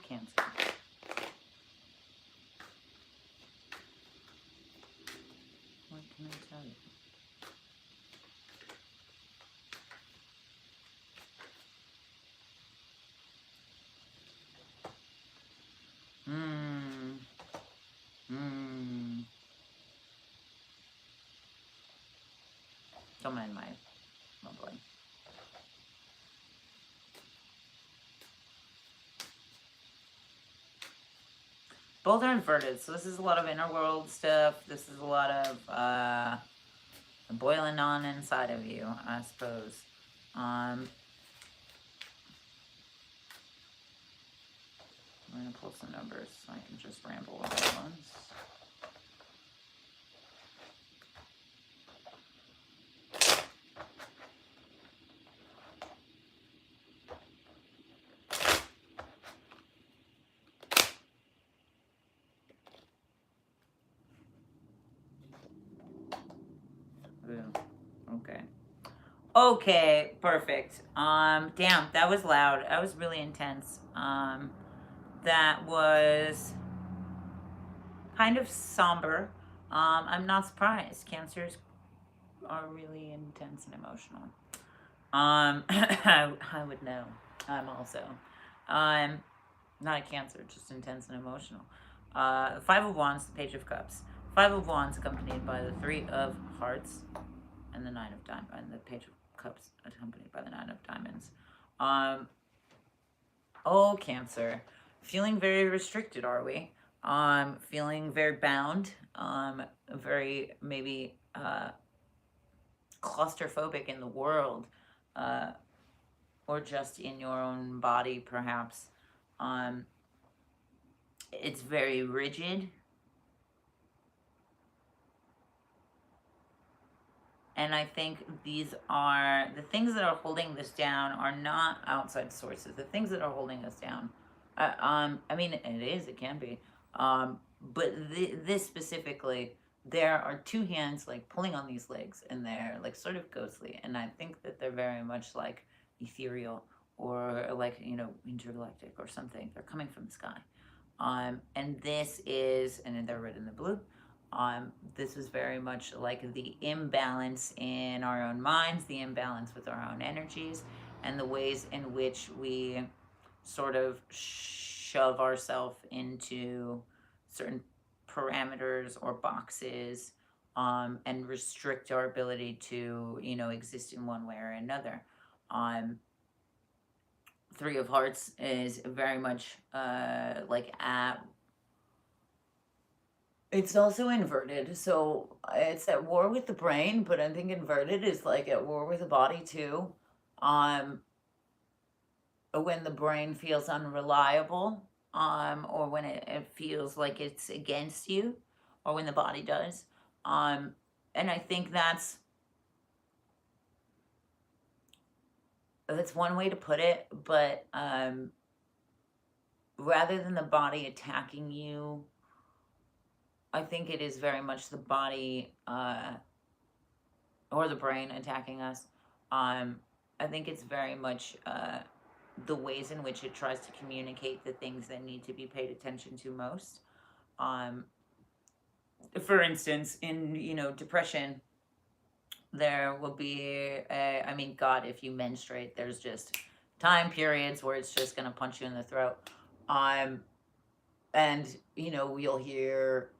Cancer. What can I tell you? Don't mind my mumbling. Both are inverted, so this is a lot of inner world stuff. This is a lot of boiling on inside of you, I suppose. I'm going to pull some numbers so I can just ramble on at once. Okay, perfect. Damn, that was loud. That was really intense. That was kind of somber. I'm not surprised. Cancers are really intense and emotional. I would know. I'm also, not a Cancer, just intense and emotional. Five of Wands, the Page of Cups. Five of Wands accompanied by the Three of Hearts and the Nine of Diamonds, and the Page of Cups accompanied by the Nine of Diamonds. Oh, Cancer. Feeling very restricted, are we? Feeling very bound. Very, maybe, claustrophobic in the world. Or just in your own body, perhaps. It's very rigid. And I think these are, the things that are holding this down are not outside sources. The things that are holding us down, I mean, it can be. But this specifically, there are two hands like pulling on these legs, and they're like sort of ghostly. And I think that they're very much like ethereal or like, you know, intergalactic or something. They're coming from the sky. And this is, and they're red and the blue. This is very much like the imbalance in our own minds, the imbalance with our own energies, and the ways in which we sort of shove ourselves into certain parameters or boxes, and restrict our ability to, you know, exist in one way or another. Three of Hearts is very much like at, it's also inverted, so it's at war with the brain, but I think inverted is like at war with the body too. When the brain feels unreliable, or when it feels like it's against you, or when the body does. And I think that's one way to put it, but rather than the body attacking you, I think it is very much the body or the brain attacking us. I think it's very much the ways in which it tries to communicate the things that need to be paid attention to most. For instance, in, you know, depression, there will be, I mean, God, if you menstruate, there's just time periods where it's just going to punch you in the throat. And, you know, you'll hear,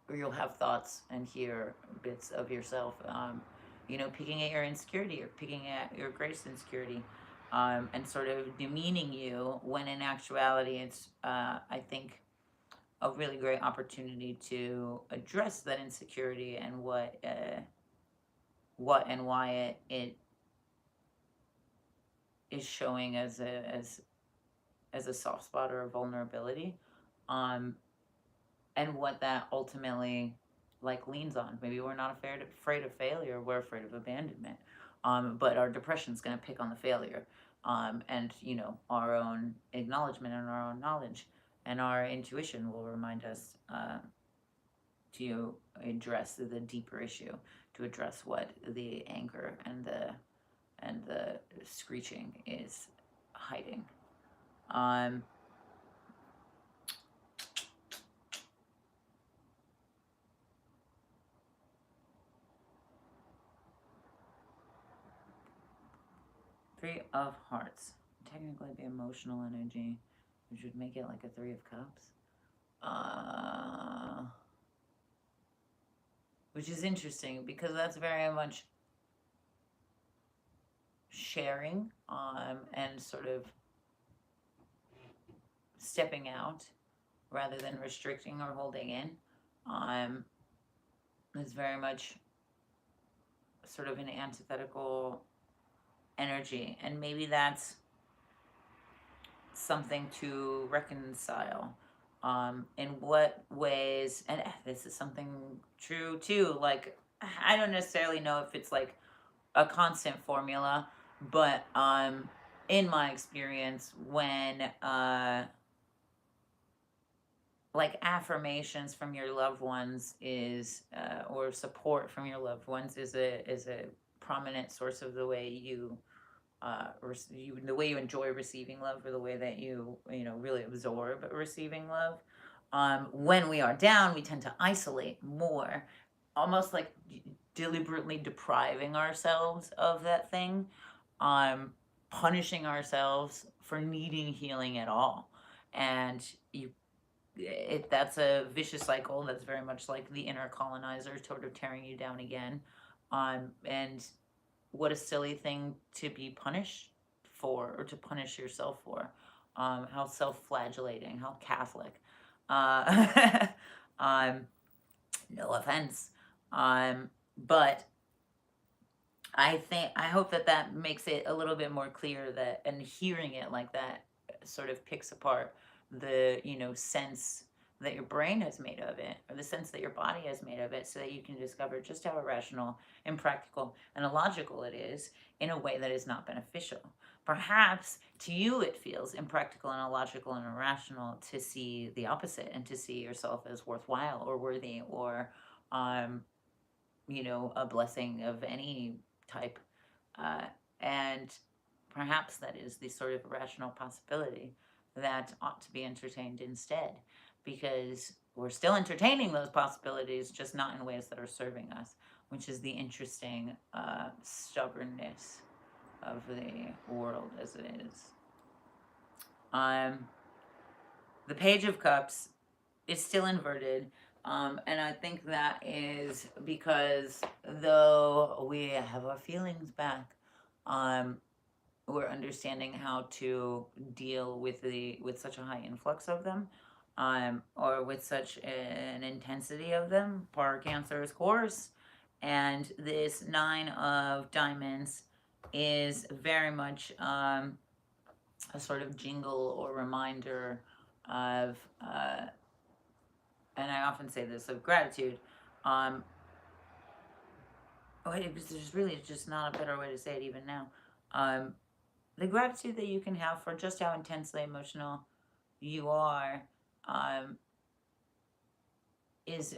or you'll have thoughts and hear bits of yourself, you know, picking at your insecurity or picking at your greatest insecurity, and sort of demeaning you, when in actuality it's, I think, a really great opportunity to address that insecurity and what and why it is showing as a soft spot or a vulnerability, and what that ultimately like leans on. Maybe we're not afraid of failure, we're afraid of abandonment, but our depression's going to pick on the failure, and, you know, our own acknowledgement and our own knowledge and our intuition will remind us to address the deeper issue, to address what the anger and the screeching is hiding. Three of Hearts. Technically the emotional energy, which would make it like a Three of Cups. Which is interesting because that's very much sharing and sort of stepping out rather than restricting or holding in. It's very much sort of an antithetical energy, and maybe that's something to reconcile. In what ways, and this is something true too, like I don't necessarily know if it's like a constant formula, but in my experience, when like affirmations from your loved ones is or support from your loved ones is a prominent source of the way you the way you enjoy receiving love, or the way that you really absorb receiving love. When we are down, we tend to isolate more, almost like deliberately depriving ourselves of that thing, punishing ourselves for needing healing at all. And that's a vicious cycle that's very much like the inner colonizer sort of tearing you down again. And what a silly thing to be punished for, or to punish yourself for. How self-flagellating, how Catholic. No offense. But I hope that makes it a little bit more clear, that, and hearing it like that sort of picks apart the sense that your brain has made of it, or the sense that your body has made of it, so that you can discover just how irrational, impractical, and illogical it is in a way that is not beneficial. Perhaps to you it feels impractical and illogical and irrational to see the opposite, and to see yourself as worthwhile or worthy, or a blessing of any type. And perhaps that is the sort of irrational possibility that ought to be entertained instead, because we're still entertaining those possibilities, just not in ways that are serving us, which is the interesting stubbornness of the world as it is. The Page of Cups is still inverted, and I think that is because, though we have our feelings back, we're understanding how to deal with such a high influx of them, or with such an intensity of them, par Cancer's course. And this Nine of Diamonds is very much a sort of jingle or reminder of, and I often say this, of gratitude. There's really just not a better way to say it even now. The gratitude that you can have for just how intensely emotional you are, is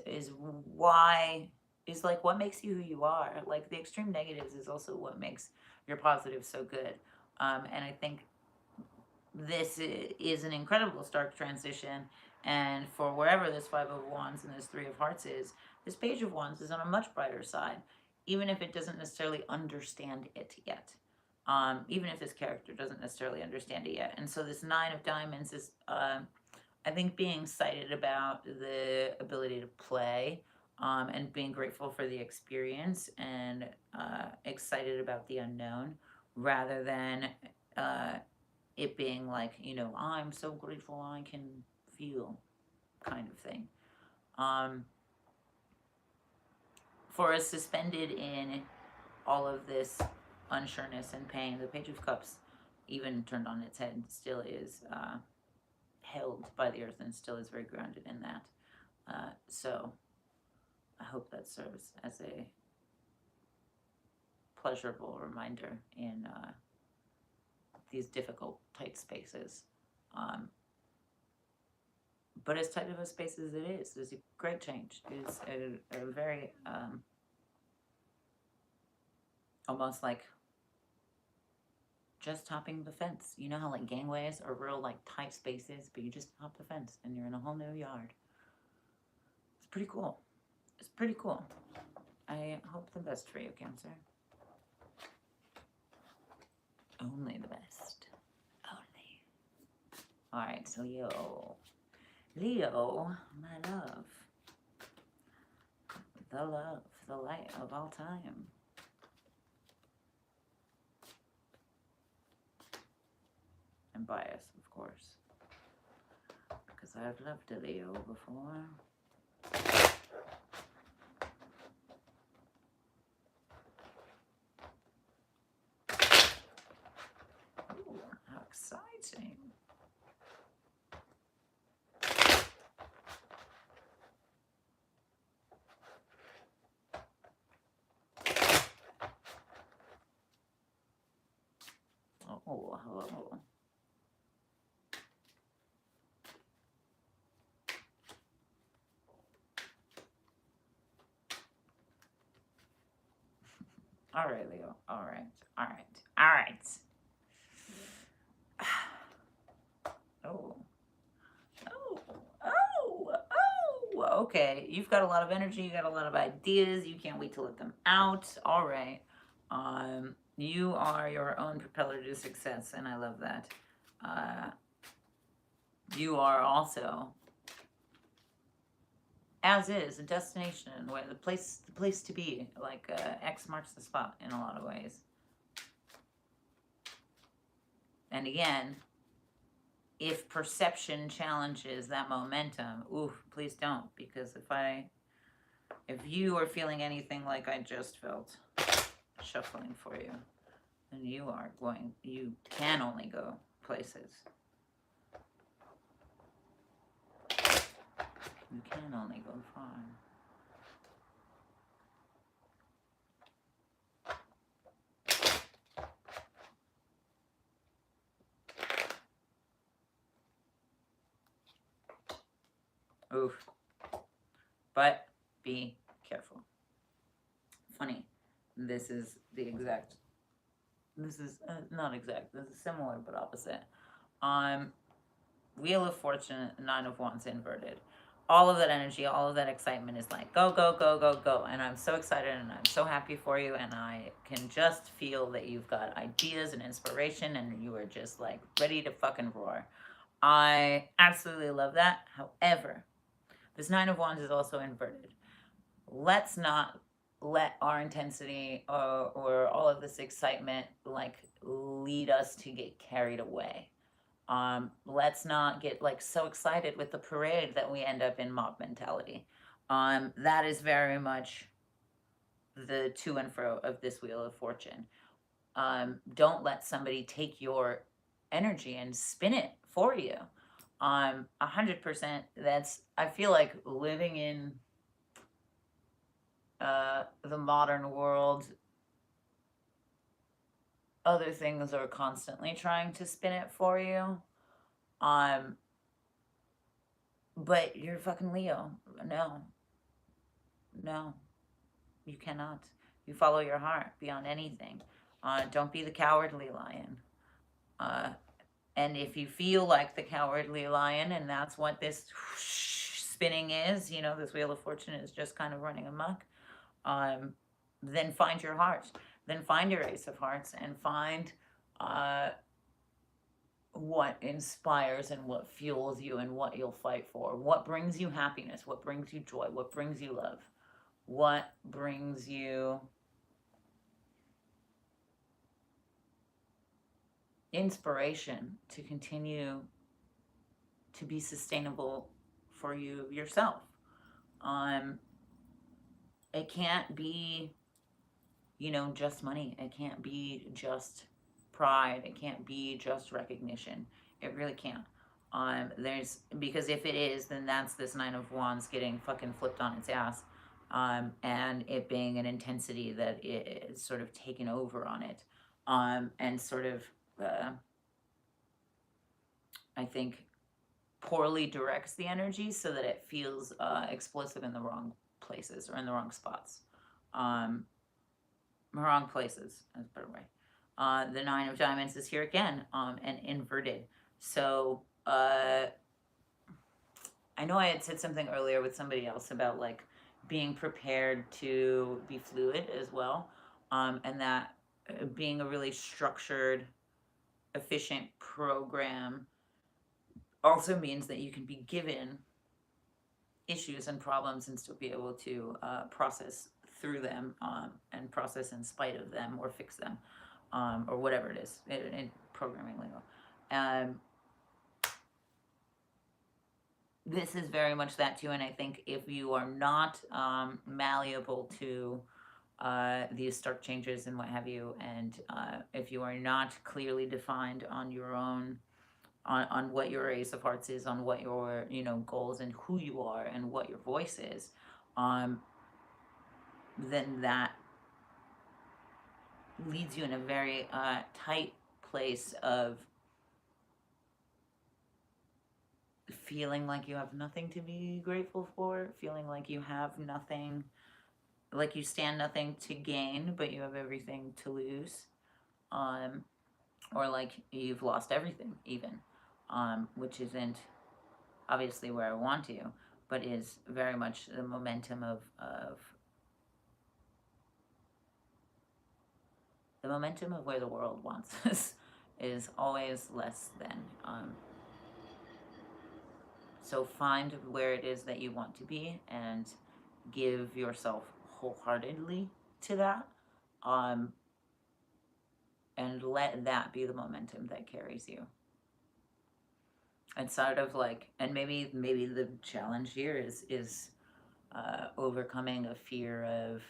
like what makes you who you are. Like the extreme negatives is also what makes your positives so good. And I think this is an incredible stark transition. And for wherever this Five of Wands and this Three of Hearts is, this Page of Wands is on a much brighter side, even if it doesn't necessarily understand it yet. Even if this character doesn't necessarily understand it yet. And so this Nine of Diamonds is, I think, being excited about the ability to play, and being grateful for the experience, and excited about the unknown, rather than it being like, I'm so grateful I can feel kind of thing. For us suspended in all of this unsureness and pain, the Page of Cups, even turned on its head, still is held by the earth, and still is very grounded in that. So I hope that serves as a pleasurable reminder in these difficult, tight spaces. But as tight of a space as it is, there's a great change. It's a very almost like just hopping the fence. You know how like gangways are real like tight spaces, but you just hop the fence and you're in a whole new yard. It's pretty cool. It's pretty cool. I hope the best for you, Cancer. Only the best. Only. Alright, so Leo. Leo, my love. The love, the light of all time. And bias, of course. Because I've loved a Leo before. Ooh, how exciting. Oh, hello. All right, Leo. All right. All right. All right. Oh. Oh. Oh. Oh. Okay. You've got a lot of energy. You got a lot of ideas. You can't wait to let them out. All right. You are your own propeller to success, and I love that. You are also, as is, a destination, where the place to be. Like X marks the spot in a lot of ways. And again, if perception challenges that momentum, oof, please don't. Because if you are feeling anything like I just felt, shuffling for you, then you can only go places. You can only go far. Oof. But be careful. Funny. This is not exact. This is similar but opposite. Wheel of Fortune, Nine of Wands inverted. All of that energy, all of that excitement is like, go, go, go, go, go. And I'm so excited and I'm so happy for you. And I can just feel that you've got ideas and inspiration and you are just like ready to fucking roar. I absolutely love that. However, this Nine of Wands is also inverted. Let's not let our intensity or all of this excitement like lead us to get carried away. Let's not get like so excited with the parade that we end up in mob mentality. That is very much the to and fro of this Wheel of Fortune. Don't let somebody take your energy and spin it for you. 100%. I feel like living in the modern world, other things are constantly trying to spin it for you. But you're fucking Leo. No, you cannot. You follow your heart beyond anything. Don't be the cowardly lion. And if you feel like the cowardly lion, and that's what this spinning is, this Wheel of Fortune is just kind of running amok, then find your heart. Then find your Ace of Hearts and find what inspires and what fuels you and what you'll fight for. What brings you happiness? What brings you joy? What brings you love? What brings you inspiration to continue to be sustainable for you yourself? It can't be, just money. It can't be just pride. It can't be just recognition. It really can't. Because if it is, then that's this Nine of Wands getting fucking flipped on its ass. And it being an intensity that is sort of taken over on it. And sort of, I think, poorly directs the energy so that it feels explosive in the wrong places or in the wrong spots. Wrong places, that's a better way. The Nine of Diamonds is here again, and inverted. So, I know I had said something earlier with somebody else about like being prepared to be fluid as well. And that being a really structured efficient program also means that you can be given issues and problems and still be able to process through them, and process in spite of them, or fix them, or whatever it is in programming lingo. This is very much that too, and I think if you are not malleable to these stark changes and what have you, and if you are not clearly defined on your own, on what your Ace of Hearts is, on what your, you know, goals and who you are and what your voice is, then that leads you in a very tight place of feeling like you have nothing to be grateful for, feeling like you have nothing, like you stand nothing to gain, but you have everything to lose, or like you've lost everything even, which isn't obviously where I want to, but is very much the momentum of the momentum of where the world wants us is always less than. So find where it is that you want to be and give yourself wholeheartedly to that, and let that be the momentum that carries you. And sort of like, and maybe the challenge here is overcoming a fear of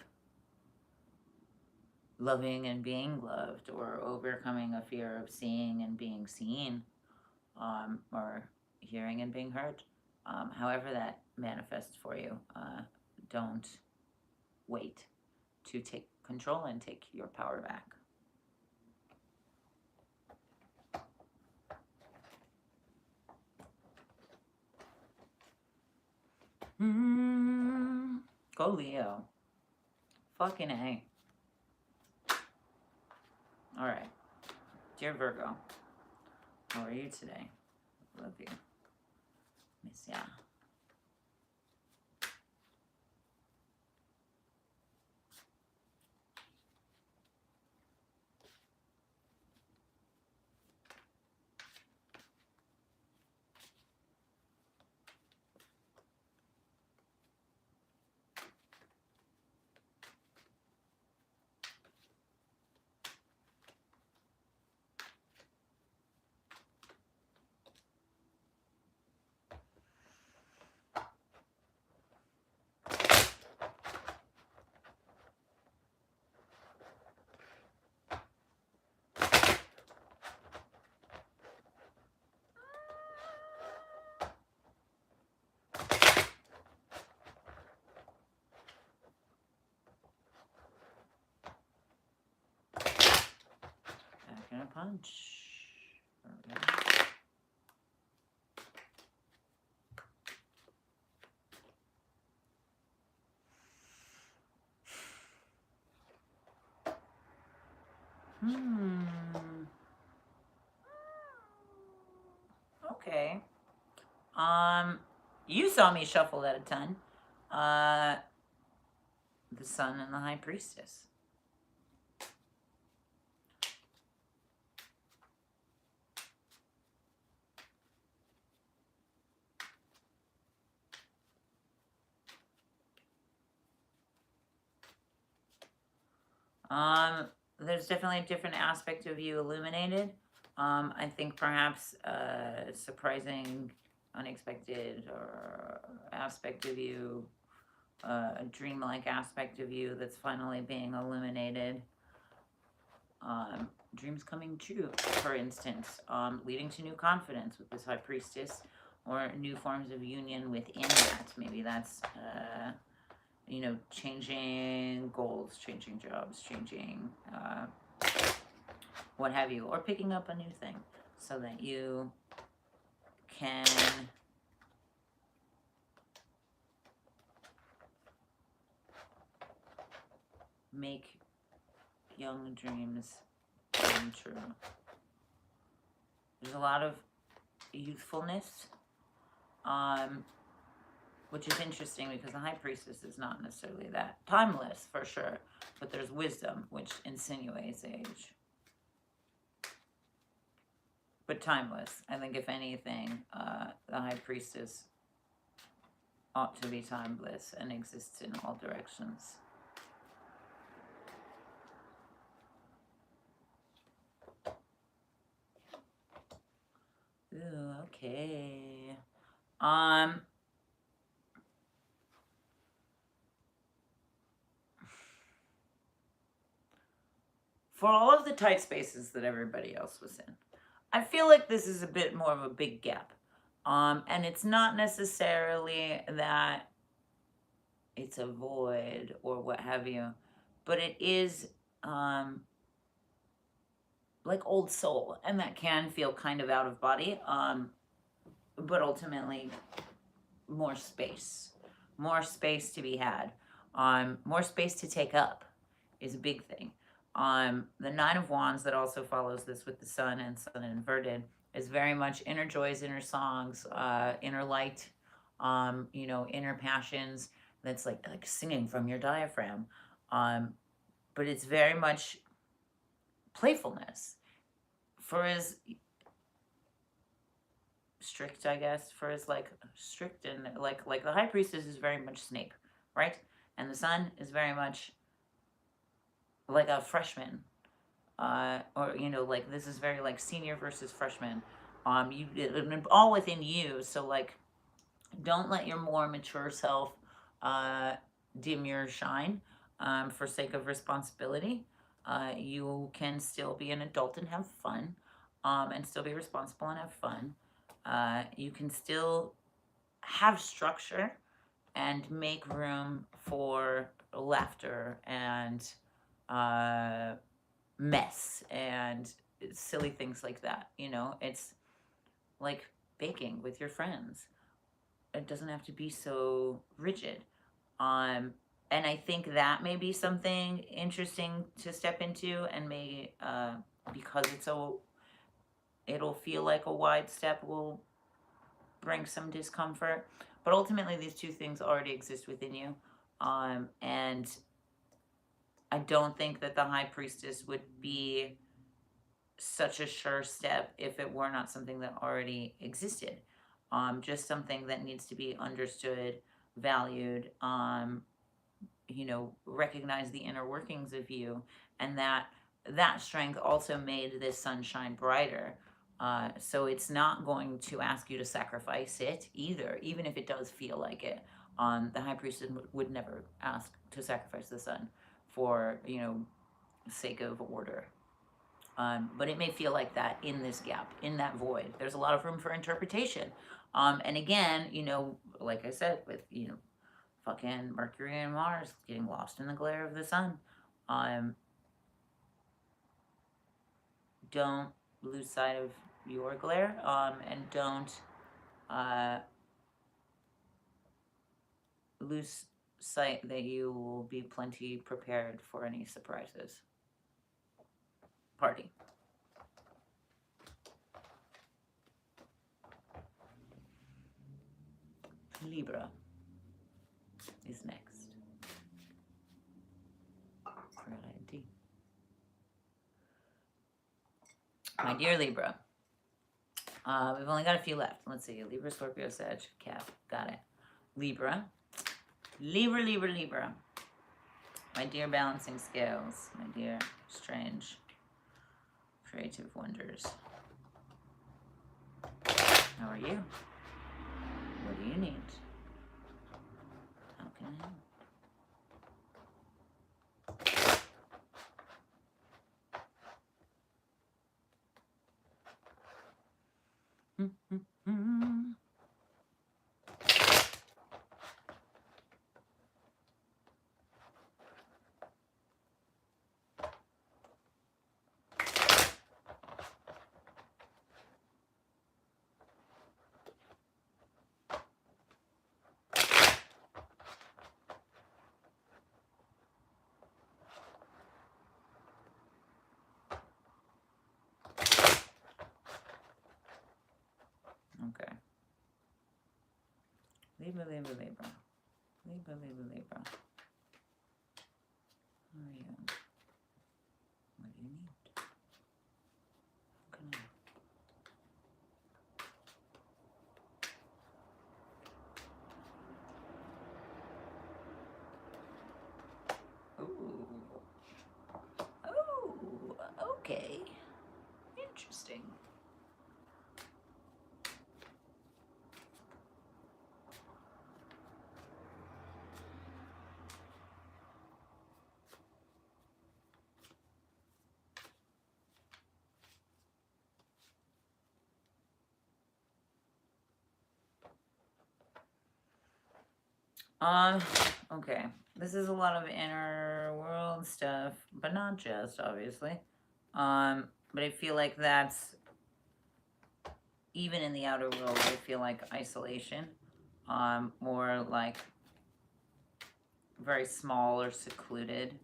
loving and being loved, or overcoming a fear of seeing and being seen, or hearing and being heard. However that manifests for you, don't wait to take control and take your power back. Go Leo. Fucking A. Alright. Dear Virgo, how are you today? Love you. Miss ya. Back in a punch. Okay. You saw me shuffle that a ton. The Sun and the High Priestess. There's definitely a different aspect of you illuminated. I think perhaps a surprising, unexpected or aspect of you, a dreamlike aspect of you that's finally being illuminated. Dreams coming true, for instance, leading to new confidence with this High Priestess, or new forms of union within that. Maybe that's you know, changing goals, changing jobs, changing what have you, or picking up a new thing so that you can make young dreams come true. There's a lot of youthfulness, which is interesting because the High Priestess is not necessarily that. Timeless, for sure, but there's wisdom, which insinuates age. but timeless. I think if anything, the High Priestess ought to be timeless and exists in all directions. Ooh, okay. For all of the tight spaces that everybody else was in, I feel like this is a bit more of a big gap. And it's not necessarily that it's a void or what have you, but it is like old soul, and that can feel kind of out of body, but ultimately more space to be had, more space to take up is a big thing. The Nine of Wands that also follows this with the Sun and Sun inverted is very much inner joys, inner songs, inner light, you know, inner passions. That's like singing from your diaphragm, but it's very much playfulness. For as strict, I guess, for as like strict and like the High Priestess is very much Snape, right? And the Sun is very much like a freshman, or you know, like this is very like senior versus freshman. You all within you. So like, don't let your more mature self dim your shine for sake of responsibility. You can still be an adult and have fun, and still be responsible and have fun. You can still have structure and make room for laughter and mess and silly things like that. You know, it's like baking with your friends. It doesn't have to be so rigid. And I think that may be something interesting to step into, and may because it'll feel like a wide step, will bring some discomfort. But ultimately, these two things already exist within you, and I don't think that the High Priestess would be such a sure step if it were not something that already existed. Just something that needs to be understood, valued, you know, recognize the inner workings of you, and that strength also made this sunshine brighter. So it's not going to ask you to sacrifice it either, even if it does feel like it. The High Priestess would never ask to sacrifice the Sun for, you know, sake of order. But it may feel like that in this gap, in that void. There's a lot of room for interpretation. And again, you know, like I said, with, you know, fucking Mercury and Mars getting lost in the glare of the Sun, don't lose sight of your glare, and don't lose sight that you will be plenty prepared for any surprises. Party. Libra is next. My dear Libra, we've only got a few left. Let's see. Libra, Scorpio, Sag, Cap. Got it. Libra. Libra, Libra, Libra. My dear balancing scales. My dear strange creative wonders. How are you? What do you need? How can I help? Okay. Libra, Libra, Libra. Libra, Libra, Libra. How are you? What do you need? How can I help? Um, okay. This is a lot of inner world stuff, but not just, obviously. But I feel like that's, even in the outer world, I feel like isolation, or like very small or secluded.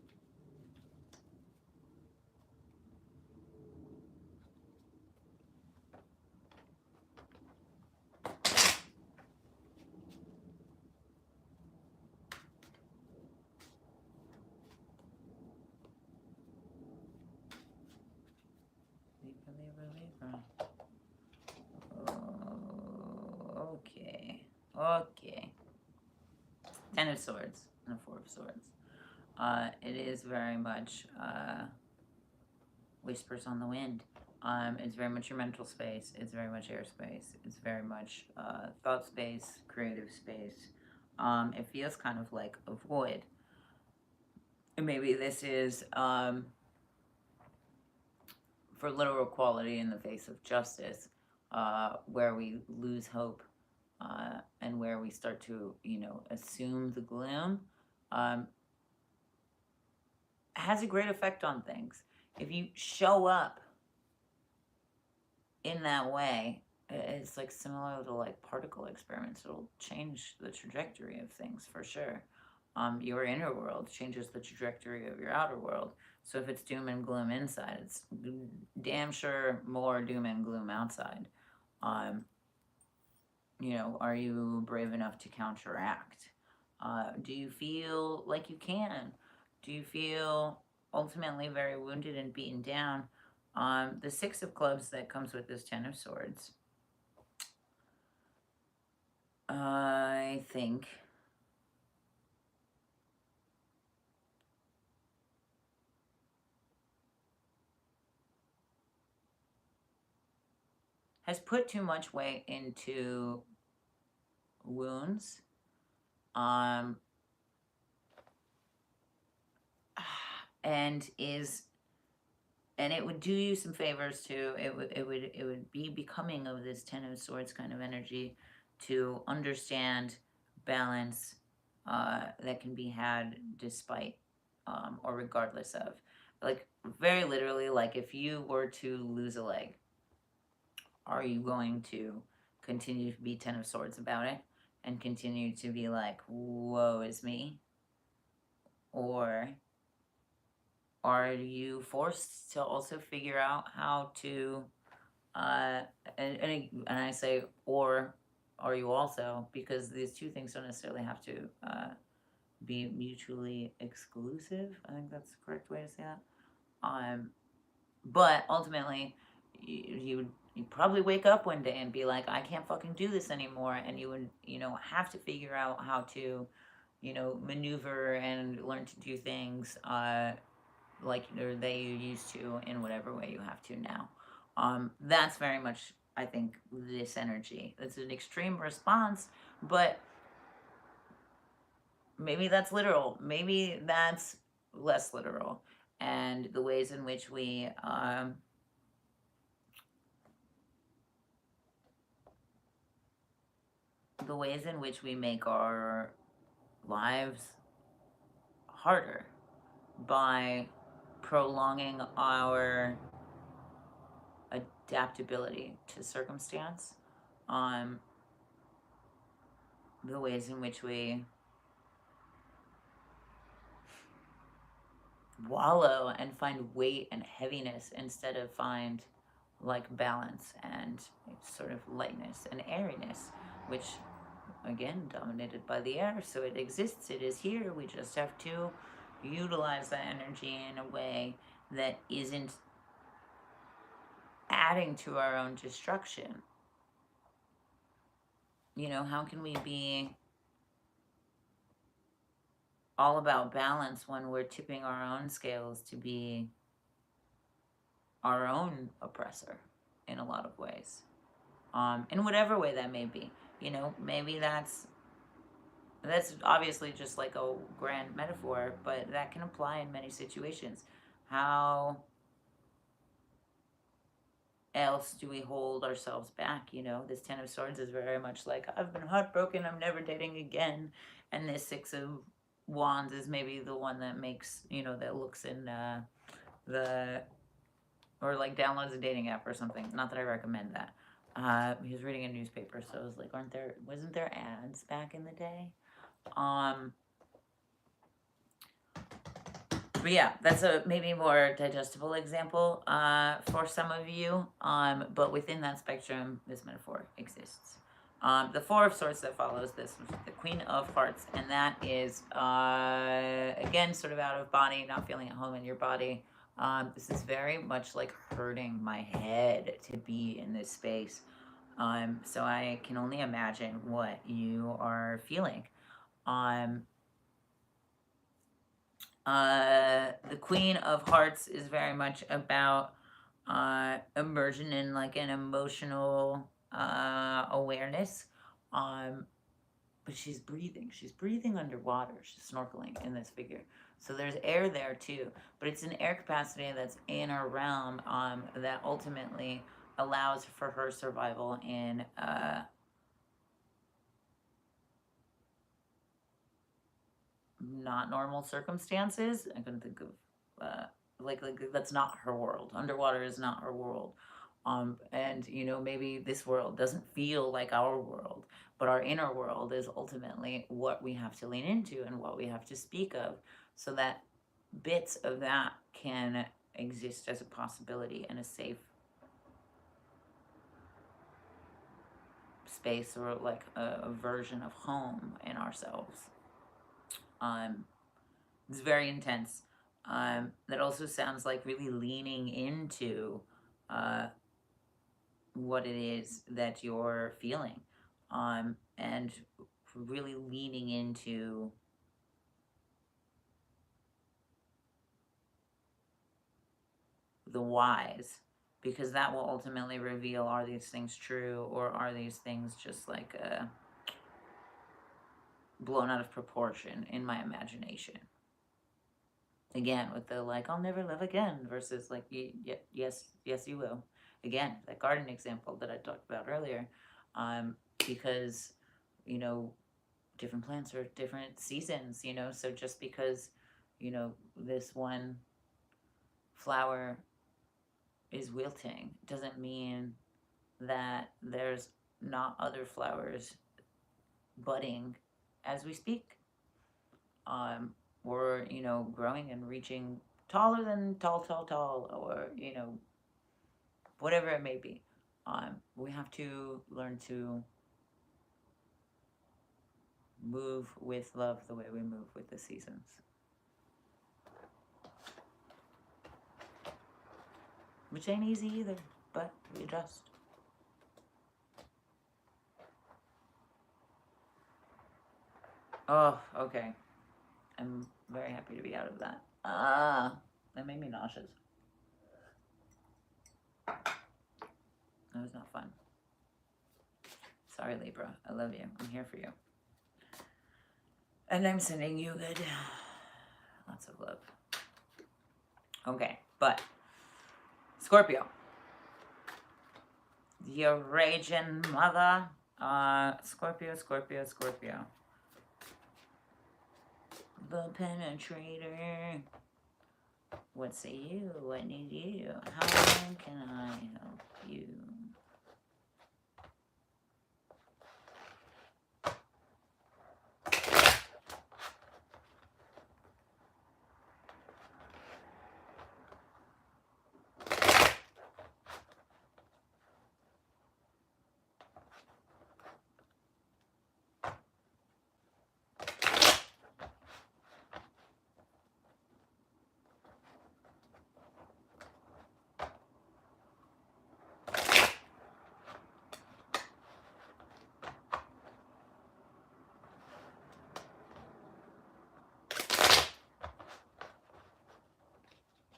Libra, Libra, Libra. Oh, okay. Okay. Ten of Swords and a Four of Swords. It is very much whispers on the wind. It's very much your mental space. It's very much airspace. It's very much thought space, creative space. It feels kind of like a void. And maybe this is for literal quality in the face of justice, where we lose hope, and where we start to, assume the gloom, has a great effect on things. If you show up in that way, it's like similar to like particle experiments. It'll change the trajectory of things for sure. Your inner world changes the trajectory of your outer world. So if it's doom and gloom inside, it's damn sure more doom and gloom outside. Are you brave enough to counteract? Do you feel like you can? Do you feel ultimately very wounded and beaten down? The Six of Clubs that comes with this Ten of Swords, I think, has put too much weight into wounds, and it would do you some favors too. It would be becoming of this Ten of Swords kind of energy to understand balance, that can be had despite, or regardless of, like, very literally, like if you were to lose a leg, are you going to continue to be Ten of Swords about it and continue to be like, woe is me? Or are you forced to also figure out how to, and I say, or are you also, because these two things don't necessarily have to be mutually exclusive. I think that's the correct way to say that. But ultimately, you'd probably wake up one day and be like, I can't fucking do this anymore. And you would, have to figure out how to, maneuver and learn to do things like that you used to in whatever way you have to now. That's very much, I think, this energy. It's an extreme response, but maybe that's literal. Maybe that's less literal. And the ways in which we make our lives harder by prolonging our adaptability to circumstance, the ways in which we wallow and find weight and heaviness instead of find like balance and sort of lightness and airiness, which again dominated by the air, so it exists, it is here. We just have to utilize that energy in a way that isn't adding to our own destruction. How can we be all about balance when we're tipping our own scales to be our own oppressor in a lot of ways, in whatever way that may be. Maybe that's obviously just like a grand metaphor, but that can apply in many situations. How else do we hold ourselves back? This Ten of Swords is very much like, I've been heartbroken, I'm never dating again. And this Six of Wands is maybe the one that makes, you know, that looks in or like downloads a dating app or something. Not that I recommend that. He was reading a newspaper, so I was like, wasn't there ads back in the day? But yeah, that's a maybe more digestible example for some of you. But within that spectrum, this metaphor exists. The Four of Swords that follows this was the Queen of Hearts, and that is, again, sort of out of body, not feeling at home in your body. This is very much like hurting my head to be in this space. So I can only imagine what you are feeling. The Queen of Hearts is very much about immersion in like an emotional awareness. But she's breathing. She's breathing underwater. She's snorkeling in this figure. So there's air there too. But it's an air capacity that's in her realm that ultimately allows for her survival in not normal circumstances. I couldn't think of like that's not her world. Underwater is not her world. And you know, maybe this world doesn't feel like our world, but our inner world is ultimately what we have to lean into and what we have to speak of, so that bits of that can exist as a possibility in a safe space, or like a version of home in ourselves. It's very intense. That also sounds like really leaning into what it is that you're feeling, and really leaning into the whys, because that will ultimately reveal, are these things true, or are these things just like blown out of proportion in my imagination. Again, with the like, I'll never love again versus like, yes, you will. Again, that garden example that I talked about earlier, because, you know, different plants are different seasons, you know, so just because, you know, this one flower is wilting doesn't mean that there's not other flowers budding as we speak, or, you know, growing and reaching taller than tall, or, you know, whatever it may be. We have to learn to move with love the way we move with the seasons. Which ain't easy either, but we adjust. Oh, okay. I'm very happy to be out of that. That made me nauseous. That was not fun. Sorry, Libra. I love you. I'm here for you. And I'm sending you good. Lots of love. Okay, but Scorpio. Your raging mother. Scorpio. The penetrator. What say you? What need you? How can I help you?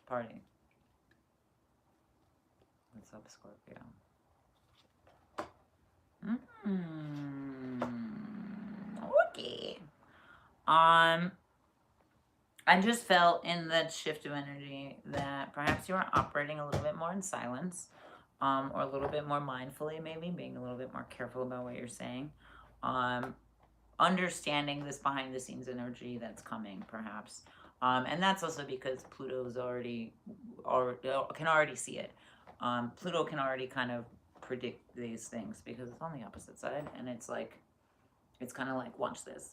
Party. What's up, Scorpio? Okay. I just felt in that shift of energy that perhaps you are operating a little bit more in silence, or a little bit more mindfully, maybe being a little bit more careful about what you're saying. understanding this behind the scenes energy that's coming, perhaps. And that's also because Pluto's already, or can already see it. Pluto can already kind of predict these things because it's on the opposite side, and it's like, it's kind of like, watch this.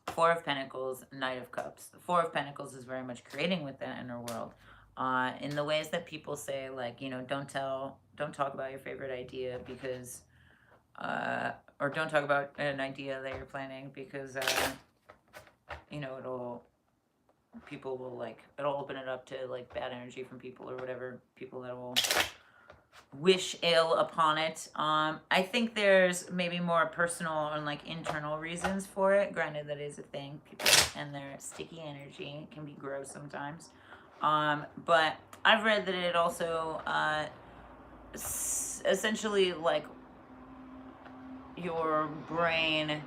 Four of Pentacles, Knight of Cups. The Four of Pentacles is very much creating with that inner world. In the ways that people say, like, you know, don't talk about your favorite idea because, or don't talk about an idea that you're planning because, you know, people will, like, it'll open it up to, like, bad energy from people or whatever, people that will wish ill upon it. I think there's maybe more personal and, like, internal reasons for it. Granted, that is a thing. People and their sticky energy can be gross sometimes. But I've read that it also, essentially, like, your brain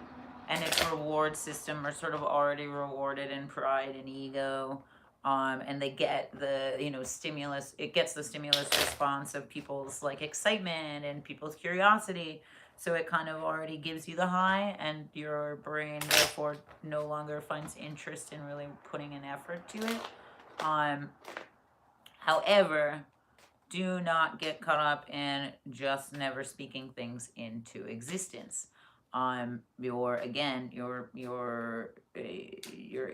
and its reward system are sort of already rewarded in pride and ego. And they get the, you know, stimulus, it gets the stimulus response of people's, like, excitement and people's curiosity. So it kind of already gives you the high, and your brain therefore no longer finds interest in really putting an effort to it. However, do not get caught up in just never speaking things into existence. Your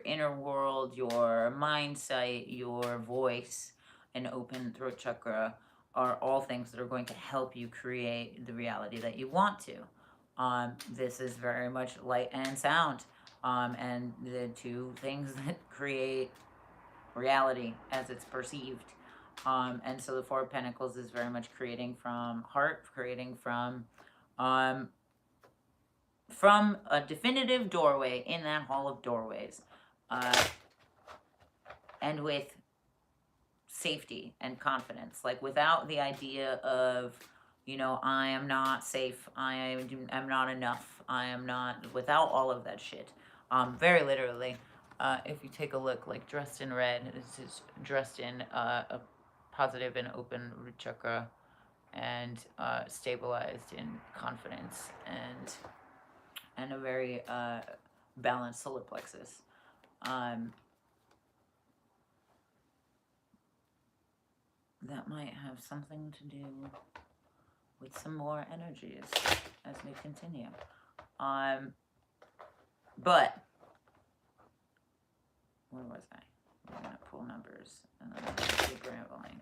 inner world, your mindset, your voice, and open throat chakra are all things that are going to help you create the reality that you want to. This is very much light and sound, and the two things that create reality as it's perceived. And so the Four of Pentacles is very much creating from heart, creating from a definitive doorway in that hall of doorways, and with safety and confidence, like without the idea of, you know, I am not safe, I am not enough, I am not, without all of that shit. Very literally, if you take a look, like dressed in red, this is dressed in a positive and open root chakra, and stabilized in confidence, and a very balanced solar plexus. That might have something to do with some more energies as we continue. But where was I? I'm gonna pull numbers and then I'm gonna keep rambling.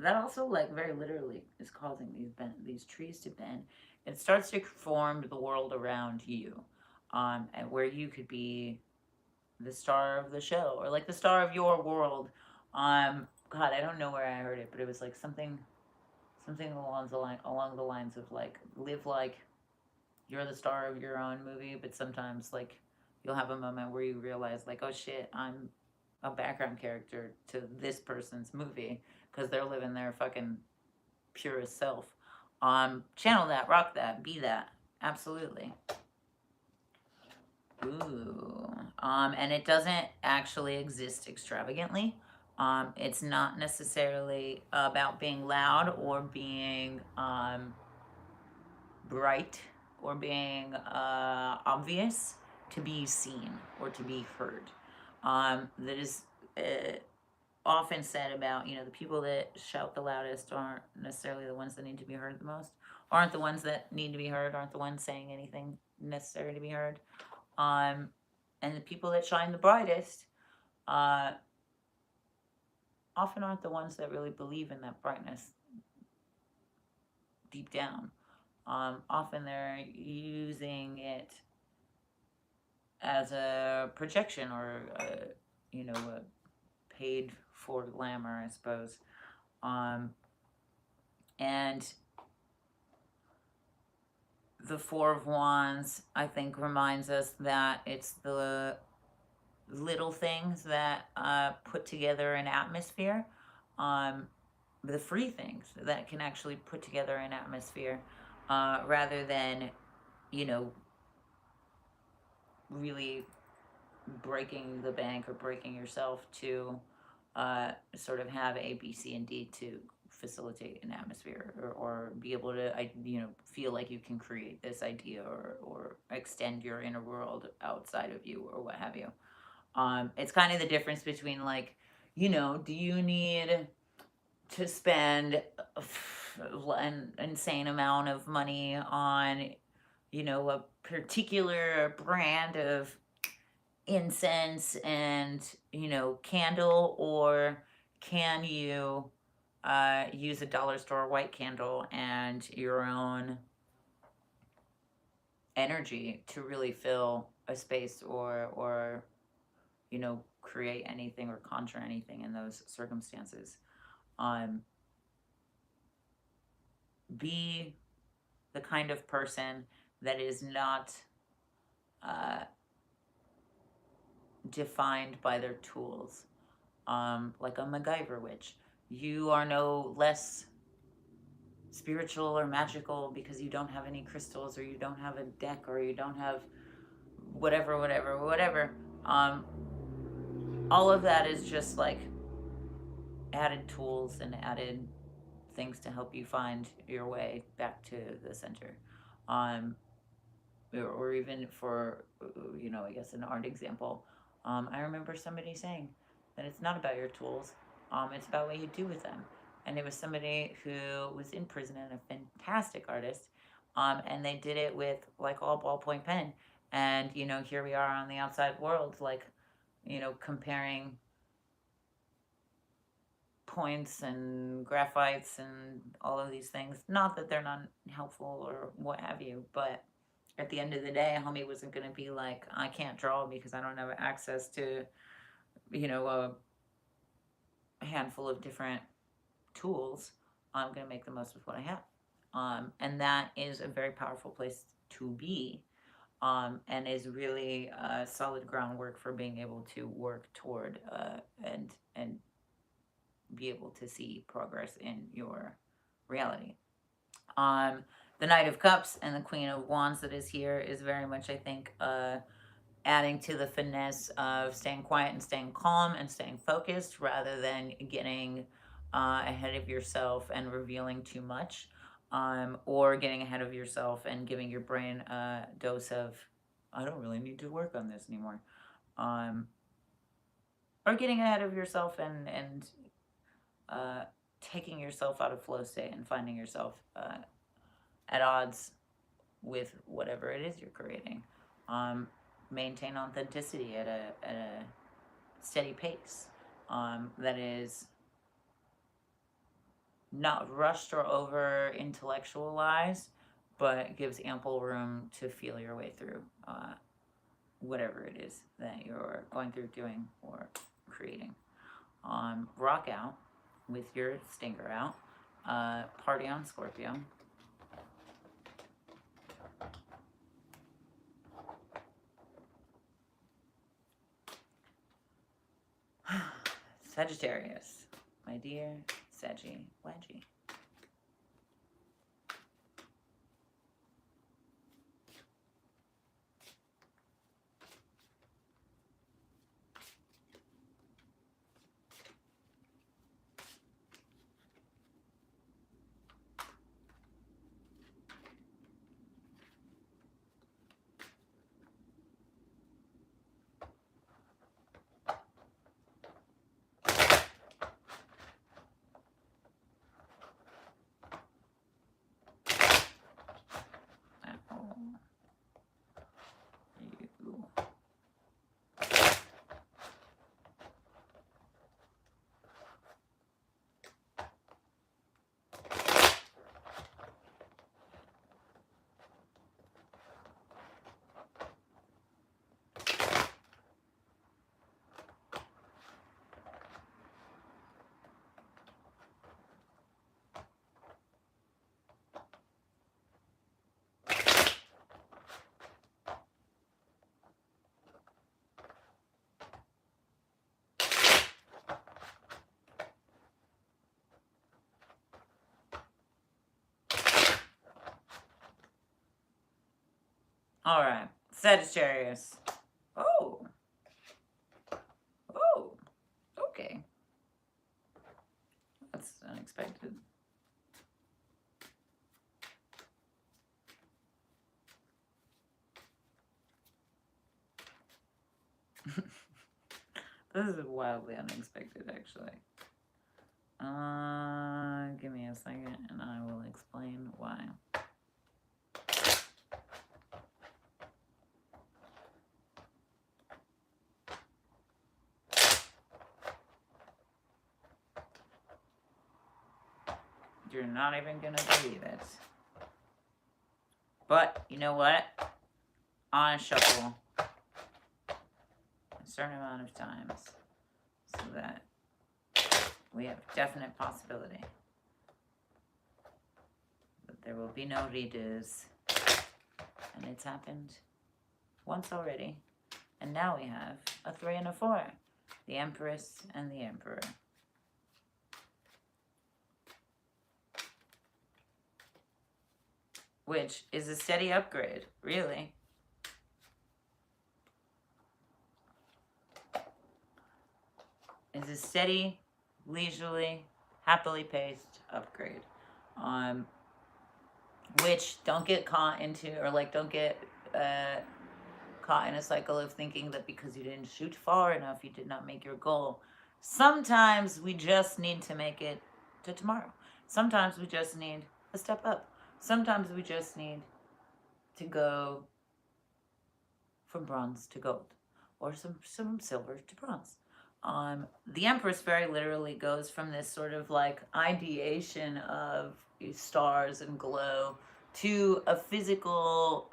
That also, like, very literally is causing these trees to bend. It starts to form the world around you, and where you could be the star of the show, or like the star of your world. God, I don't know where I heard it, but it was like something along the lines of, like, live like you're the star of your own movie, but sometimes, like, you'll have a moment where you realize, like, oh shit, I'm a background character to this person's movie because they're living their fucking purest self. Channel that, rock that, be that, absolutely. Ooh. And it doesn't actually exist extravagantly. It's not necessarily about being loud or being bright or being obvious to be seen or to be heard. That is often said about, you know, the people that shout the loudest aren't necessarily the ones that need to be heard the most, aren't the ones that need to be heard, aren't the ones saying anything necessary to be heard. And the people that shine the brightest often aren't the ones that really believe in that brightness deep down. Often they're using it as a projection or, you know, a paid for glamour, I suppose. And the Four of Wands, I think, reminds us that it's the little things that put together an atmosphere, the free things that can actually put together an atmosphere, rather than, you know, really breaking the bank or breaking yourself to sort of have A, B, C, and D to facilitate an atmosphere, or be able to, feel like you can create this idea, or extend your inner world outside of you, or what have you. It's kind of the difference between, like, do you need to spend an insane amount of money on, a particular brand of incense and, candle, or can you use a dollar store white candle and your own energy to really fill a space, or create anything or conjure anything in those circumstances. Be the kind of person that is not defined by their tools. Like a MacGyver witch. You are no less spiritual or magical because you don't have any crystals, or you don't have a deck, or you don't have whatever. All of that is just like added tools and added things to help you find your way back to the center. Or even for, I guess an art example, I remember somebody saying that it's not about your tools, it's about what you do with them. And it was somebody who was in prison and a fantastic artist, and they did it with like all ballpoint pen. And here we are on the outside world, like, comparing points and graphites and all of these things. Not that they're not helpful or what have you, but at the end of the day, homie wasn't going to be like, I can't draw because I don't have access to, a handful of different tools. I'm going to make the most of what I have. And that is a very powerful place to be, and is really solid groundwork for being able to work toward and be able to see progress in your reality. The Knight of Cups and the Queen of Wands that is here is very much, I think, adding to the finesse of staying quiet and staying calm and staying focused, rather than getting ahead of yourself and revealing too much, or getting ahead of yourself and giving your brain a dose of, I don't really need to work on this anymore. Or getting ahead of yourself and taking yourself out of flow state and finding yourself at odds with whatever it is you're creating. Maintain authenticity at a steady pace that is not rushed or over intellectualized, but gives ample room to feel your way through whatever it is that you're going through, doing, or creating. Rock out with your stinger out. Party on, Scorpio. Sagittarius, my dear Saggy Wedgie. All right, Sagittarius. Oh, okay. That's unexpected. This is wildly unexpected, actually. Give me a second and I will explain why. You're not even gonna believe it. But, you know what? On a shuffle a certain amount of times so that we have definite possibility that there will be no redos. And it's happened once already. And now we have a 3 and a 4. The Empress and the Emperor. Which is a steady upgrade, really. It's a steady, leisurely, happily paced upgrade. Which don't get caught into, or like don't get caught in a cycle of thinking that because you didn't shoot far enough, you did not make your goal. Sometimes we just need to make it to tomorrow. Sometimes we just need a step up. Sometimes we just need to go from bronze to gold, or some silver to bronze. The Empress very literally goes from this sort of like ideation of stars and glow to a physical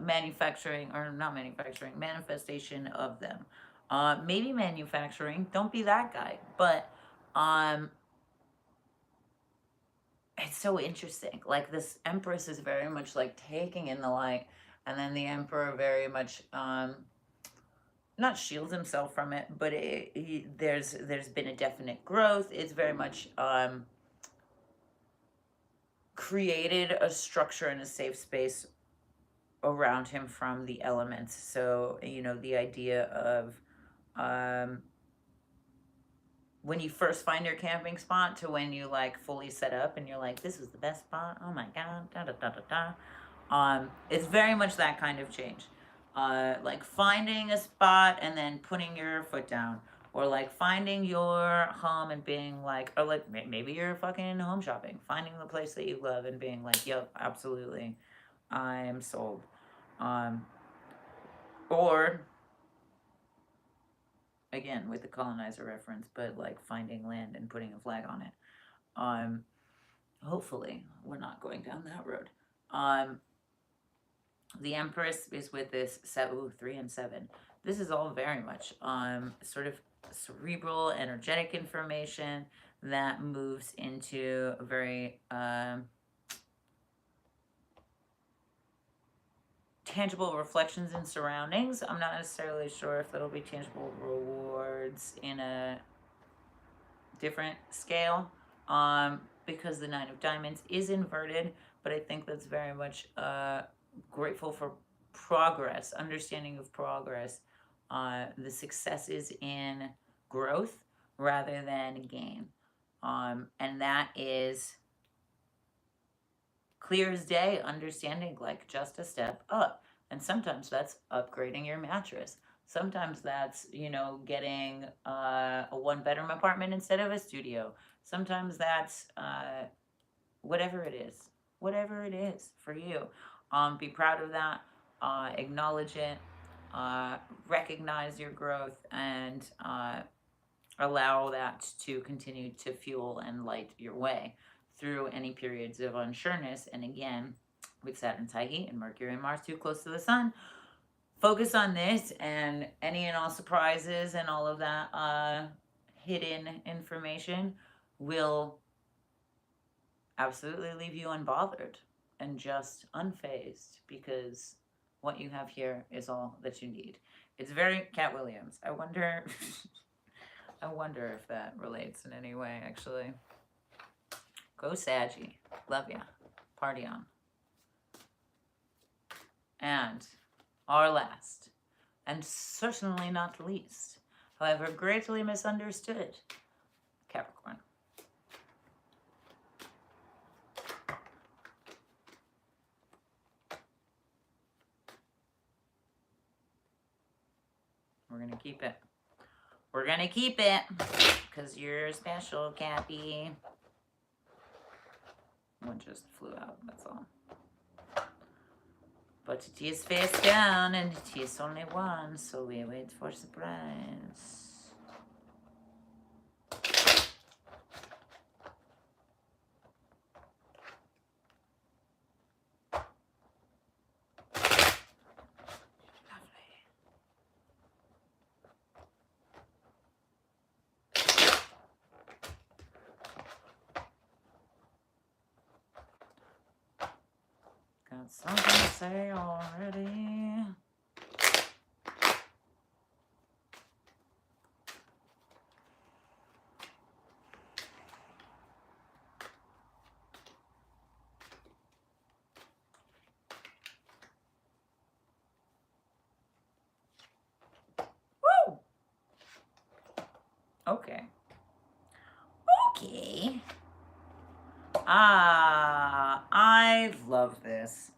manufacturing, or not manufacturing, manifestation of them. Maybe manufacturing, don't be that guy, but it's so interesting. Like this Empress is very much like taking in the light, and then the Emperor very much not shields himself from it, but there's been a definite growth. It's very much created a structure and a safe space around him from the elements. So, you know, the idea of when you first find your camping spot to when you like fully set up and you're like, this is the best spot, oh my god, da da da da da. It's very much that kind of change. Like finding a spot and then putting your foot down, or like finding your home and being like, or like maybe you're fucking home shopping, finding the place that you love and being like, yep, absolutely, I am sold. Or again with the colonizer reference, but like finding land and putting a flag on it. Hopefully we're not going down that road. The Empress is with this 3 and 7. This is all very much sort of cerebral, energetic information that moves into a very tangible reflections in surroundings. I'm not necessarily sure if that'll be tangible rewards in a different scale, because the 9 of Diamonds is inverted, but I think that's very much grateful for progress, understanding of progress, the successes in growth rather than gain. And that is clear as day, understanding like just a step up. And sometimes that's upgrading your mattress. Sometimes that's, you know, getting a 1-bedroom apartment instead of a studio. Sometimes that's whatever it is for you. Be proud of that, acknowledge it, recognize your growth, and allow that to continue to fuel and light your way through any periods of unsureness. And again, with Saturn's high heat and Mercury and Mars too close to the sun, focus on this, and any and all surprises and all of that hidden information will absolutely leave you unbothered and just unfazed, because what you have here is all that you need. It's very Cat Williams. I wonder I wonder if that relates in any way, actually. Go Saggy. Love ya. Party on. And our last, and certainly not least, however greatly misunderstood, Capricorn. We're going to keep it. We're going to keep it because you're special, Cappy. One just flew out, that's all. But it is face down and it is only one, so we wait for surprise. Got something to say already. Woo! Okay. Okay. I love this.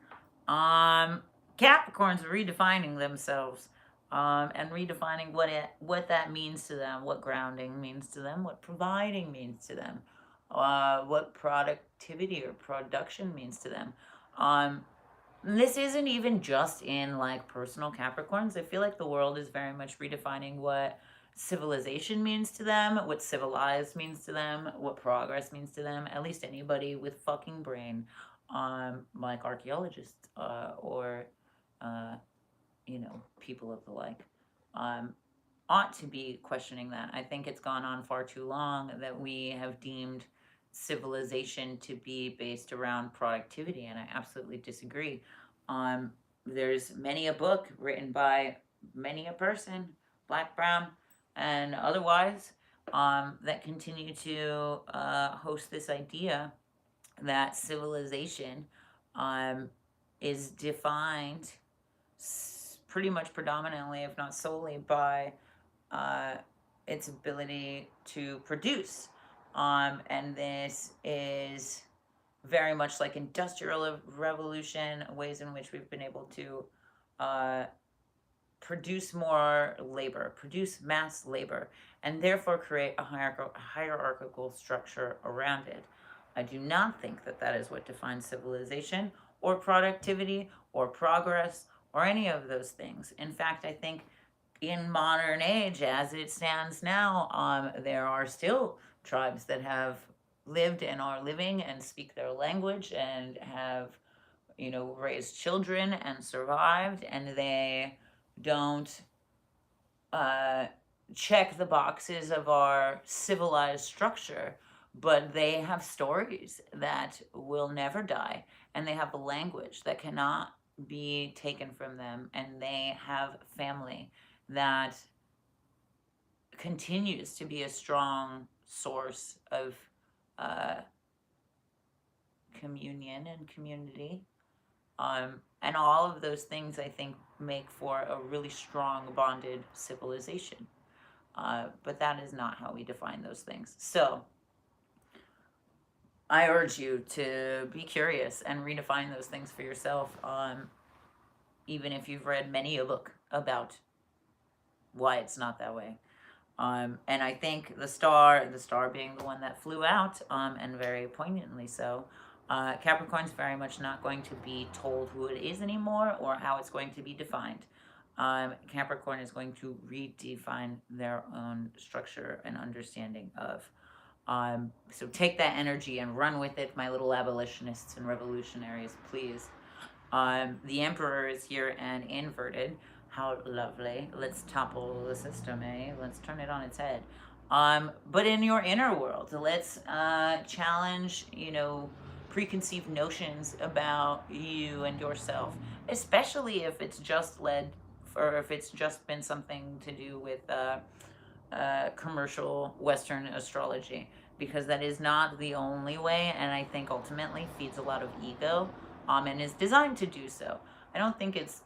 Capricorns are redefining themselves, and redefining what that means to them, what grounding means to them, what providing means to them, what productivity or production means to them. This isn't even just in like personal Capricorns. I feel like the world is very much redefining what civilization means to them, what civilized means to them, what progress means to them. At least anybody with fucking brain, like archaeologists, or you know, people of the like, ought to be questioning that. I think it's gone on far too long that we have deemed civilization to be based around productivity, and I absolutely disagree. There's many a book written by many a person, black, brown, and otherwise, that continue to host this idea that civilization is defined pretty much predominantly, if not solely, by its ability to produce. And this is very much like industrial revolution, ways in which we've been able to produce more labor, produce mass labor, and therefore create a hierarchical structure around it. I do not think that that is what defines civilization or productivity or progress or any of those things. In fact, I think in modern age, as it stands now, there are still tribes that have lived and are living and speak their language and have, you know, raised children and survived, and they don't check the boxes of our civilized structure, but they have stories that will never die, and they have a language that cannot be taken from them, and they have family that continues to be a strong source of communion and community. And all of those things, I think, make for a really strong bonded civilization. But that is not how we define those things. So I urge you to be curious and redefine those things for yourself, even if you've read many a book about why it's not that way. And I think the star being the one that flew out, and very poignantly so, Capricorn's very much not going to be told who it is anymore or how it's going to be defined. Capricorn is going to redefine their own structure and understanding of. So take that energy and run with it, my little abolitionists and revolutionaries, please. The Emperor is here and inverted. How lovely. Let's topple the system, eh? Let's turn it on its head. But in your inner world, let's challenge, you know, preconceived notions about you and yourself, especially if it's just led, or if it's just been something to do with commercial Western astrology, because that is not the only way, and I think ultimately feeds a lot of ego, and is designed to do so. I don't think it's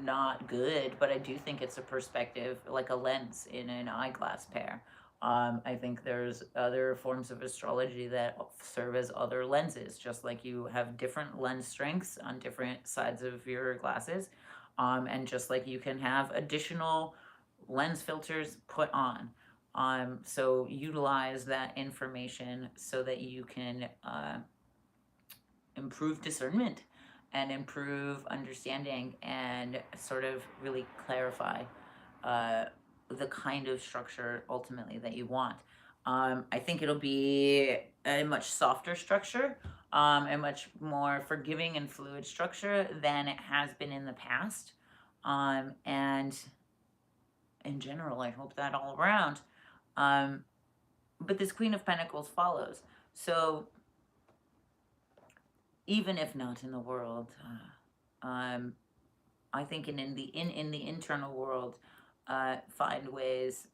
not good, but I do think it's a perspective, like a lens in an eyeglass pair. I think there's other forms of astrology that serve as other lenses, just like you have different lens strengths on different sides of your glasses. And just like you can have additional lens filters put on. So utilize that information so that you can improve discernment and improve understanding and sort of really clarify the kind of structure ultimately that you want. I think it'll be a much softer structure, a much more forgiving and fluid structure than it has been in the past. And in general, I hope that all around. But this Queen of Pentacles follows. So even if not in the world, I think in the internal world, find ways.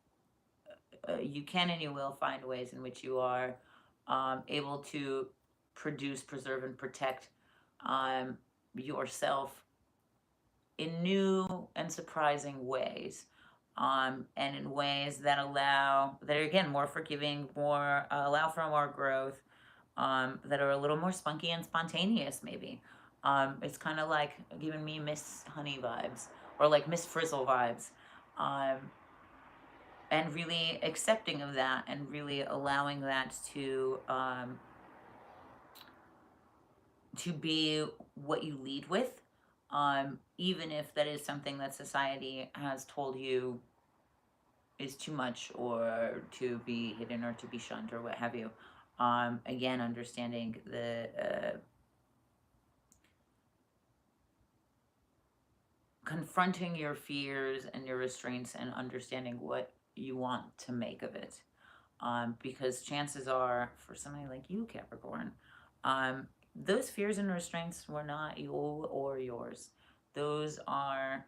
You can and you will find ways in which you are able to produce, preserve, and protect yourself in new and surprising ways, and in ways that are again more forgiving, more allow for more growth, that are a little more spunky and spontaneous maybe. It's kind of like giving me Miss Honey vibes, or like Miss Frizzle vibes, and really accepting of that, and really allowing that to be what you lead with, even if that is something that society has told you is too much, or to be hidden, or to be shunned, or what have you. Again, understanding the confronting your fears and your restraints, and understanding what you want to make of it. Because chances are, for somebody like you, Capricorn, those fears and restraints were not you or yours. Those are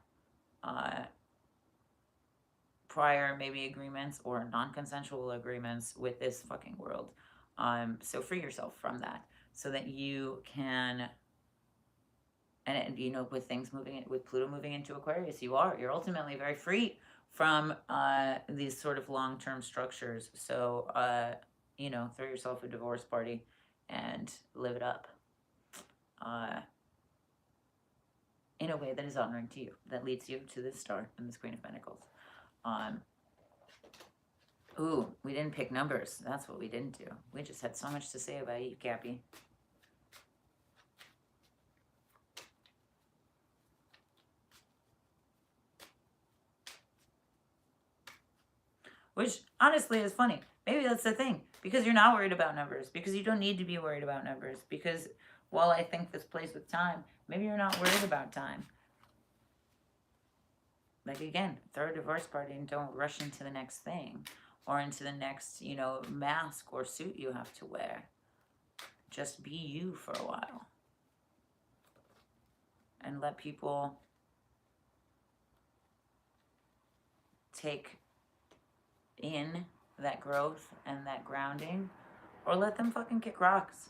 prior maybe agreements or non-consensual agreements with this fucking world. So free yourself from that, so that you can, and you know, with things moving, with Pluto moving into Aquarius, you're ultimately very free from these sort of long-term structures. So you know, throw yourself a divorce party and live it up in a way that is honoring to you, that leads you to this star and this Queen of Pentacles. Ooh, we didn't pick numbers. That's what we didn't do. We just had so much to say about you, Cappy. Which honestly is funny. Maybe that's the thing, because you're not worried about numbers, because you don't need to be worried about numbers, because while I think this plays with time, maybe you're not worried about time. Like, again, throw a divorce party and don't rush into the next thing, or into the next, you know, mask or suit you have to wear. Just be you for a while. And let people take in that growth and that grounding, or let them fucking kick rocks.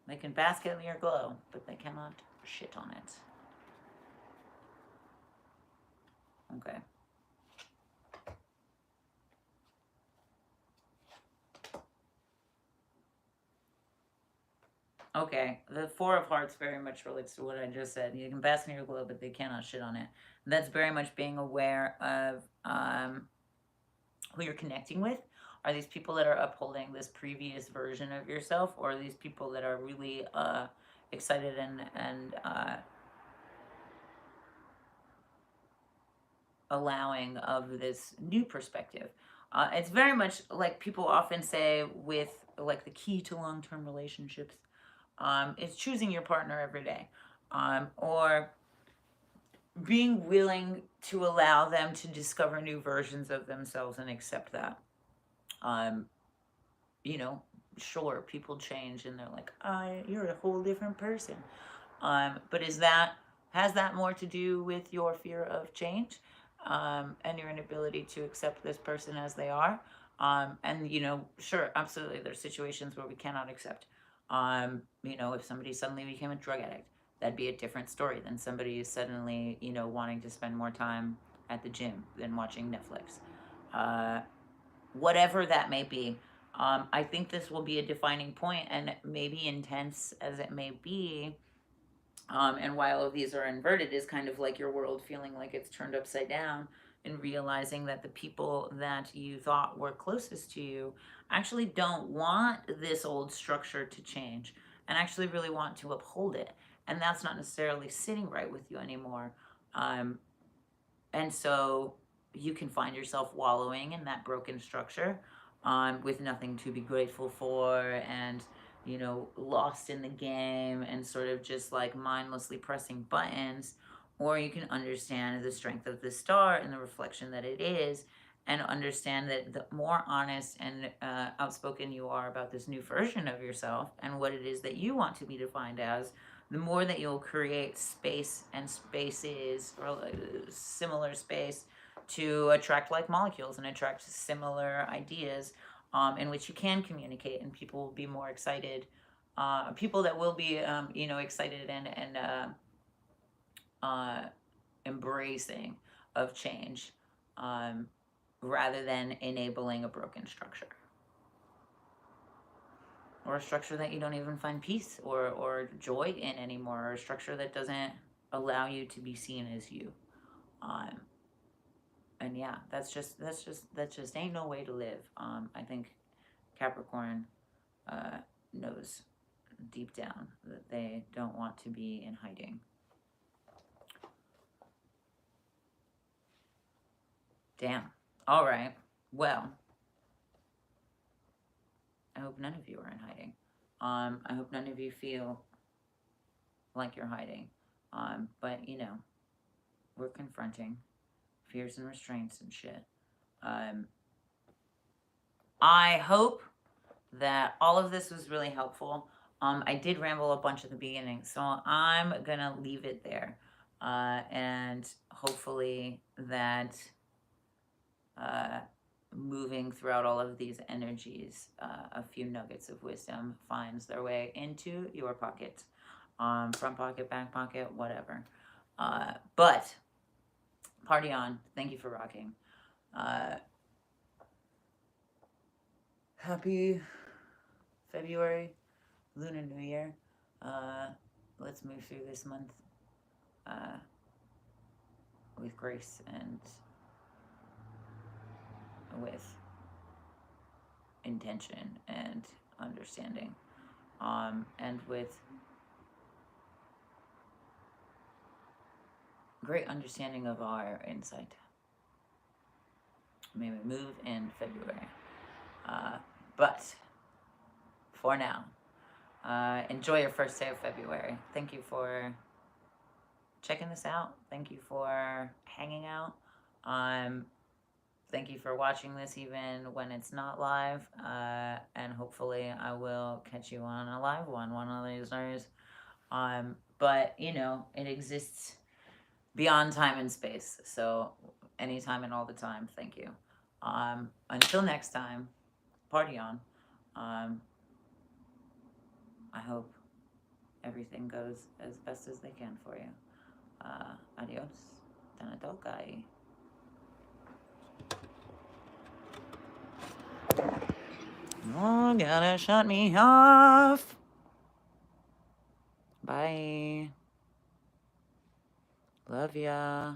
They can bask in your glow, but they cannot shit on it. Okay. Okay, the Four of Hearts very much relates to what I just said. You can bask in your glow, but they cannot shit on it. That's very much being aware of who you're connecting with. Are these people that are upholding this previous version of yourself, or are these people that are really excited and allowing of this new perspective? It's very much like people often say with like the key to long-term relationships, is choosing your partner every day, or being willing to allow them to discover new versions of themselves and accept that. You know, sure, people change and they're like, you're a whole different person. But has that more to do with your fear of change, and your inability to accept this person as they are? And, you know, sure, absolutely, there's situations where we cannot accept. You know, if somebody suddenly became a drug addict, that'd be a different story than somebody suddenly, you know, wanting to spend more time at the gym than watching Netflix. Whatever that may be, I think this will be a defining point, and maybe intense as it may be, And why all of these are inverted is kind of like your world feeling like it's turned upside down, and realizing that the people that you thought were closest to you actually don't want this old structure to change and actually really want to uphold it. And that's not necessarily sitting right with you anymore. Um, and so you can find yourself wallowing in that broken structure, with nothing to be grateful for, and lost in the game and sort of just like mindlessly pressing buttons. Or you can understand the strength of the star and the reflection that it is, and understand that the more honest and outspoken you are about this new version of yourself and what it is that you want to be defined as, the more that you'll create space and spaces, or similar space, to attract like molecules and attract similar ideas, in which you can communicate, and people will be more excited. People that will be, excited and embracing of change, rather than enabling a broken structure, or a structure that you don't even find peace or joy in anymore, or a structure that doesn't allow you to be seen as you. And yeah, that's just ain't no way to live. I think Capricorn knows deep down that they don't want to be in hiding. Damn. All right. Well, I hope none of you are in hiding. I hope none of you feel like you're hiding. But we're confronting fears and restraints and shit. I hope that all of this was really helpful. I did ramble a bunch at the beginning, so I'm gonna leave it there. And hopefully that moving throughout all of these energies, a few nuggets of wisdom finds their way into your pocket, front pocket, back pocket, whatever. But party on. Thank you for rocking. Happy February, Lunar New Year. Let's move through this month with grace and with intention and understanding, and with great understanding of our insight. May we move in February. But for now, enjoy your first day of February. Thank you for checking this out. Thank you for hanging out. Thank you for watching this even when it's not live. And hopefully I will catch you on a live one of these days. But it exists beyond time and space. So anytime and all the time, thank you. Until next time, party on. I hope everything goes as best as they can for you. Adios. Tanatokai. Oh, gotta shut me off. Bye. Love ya.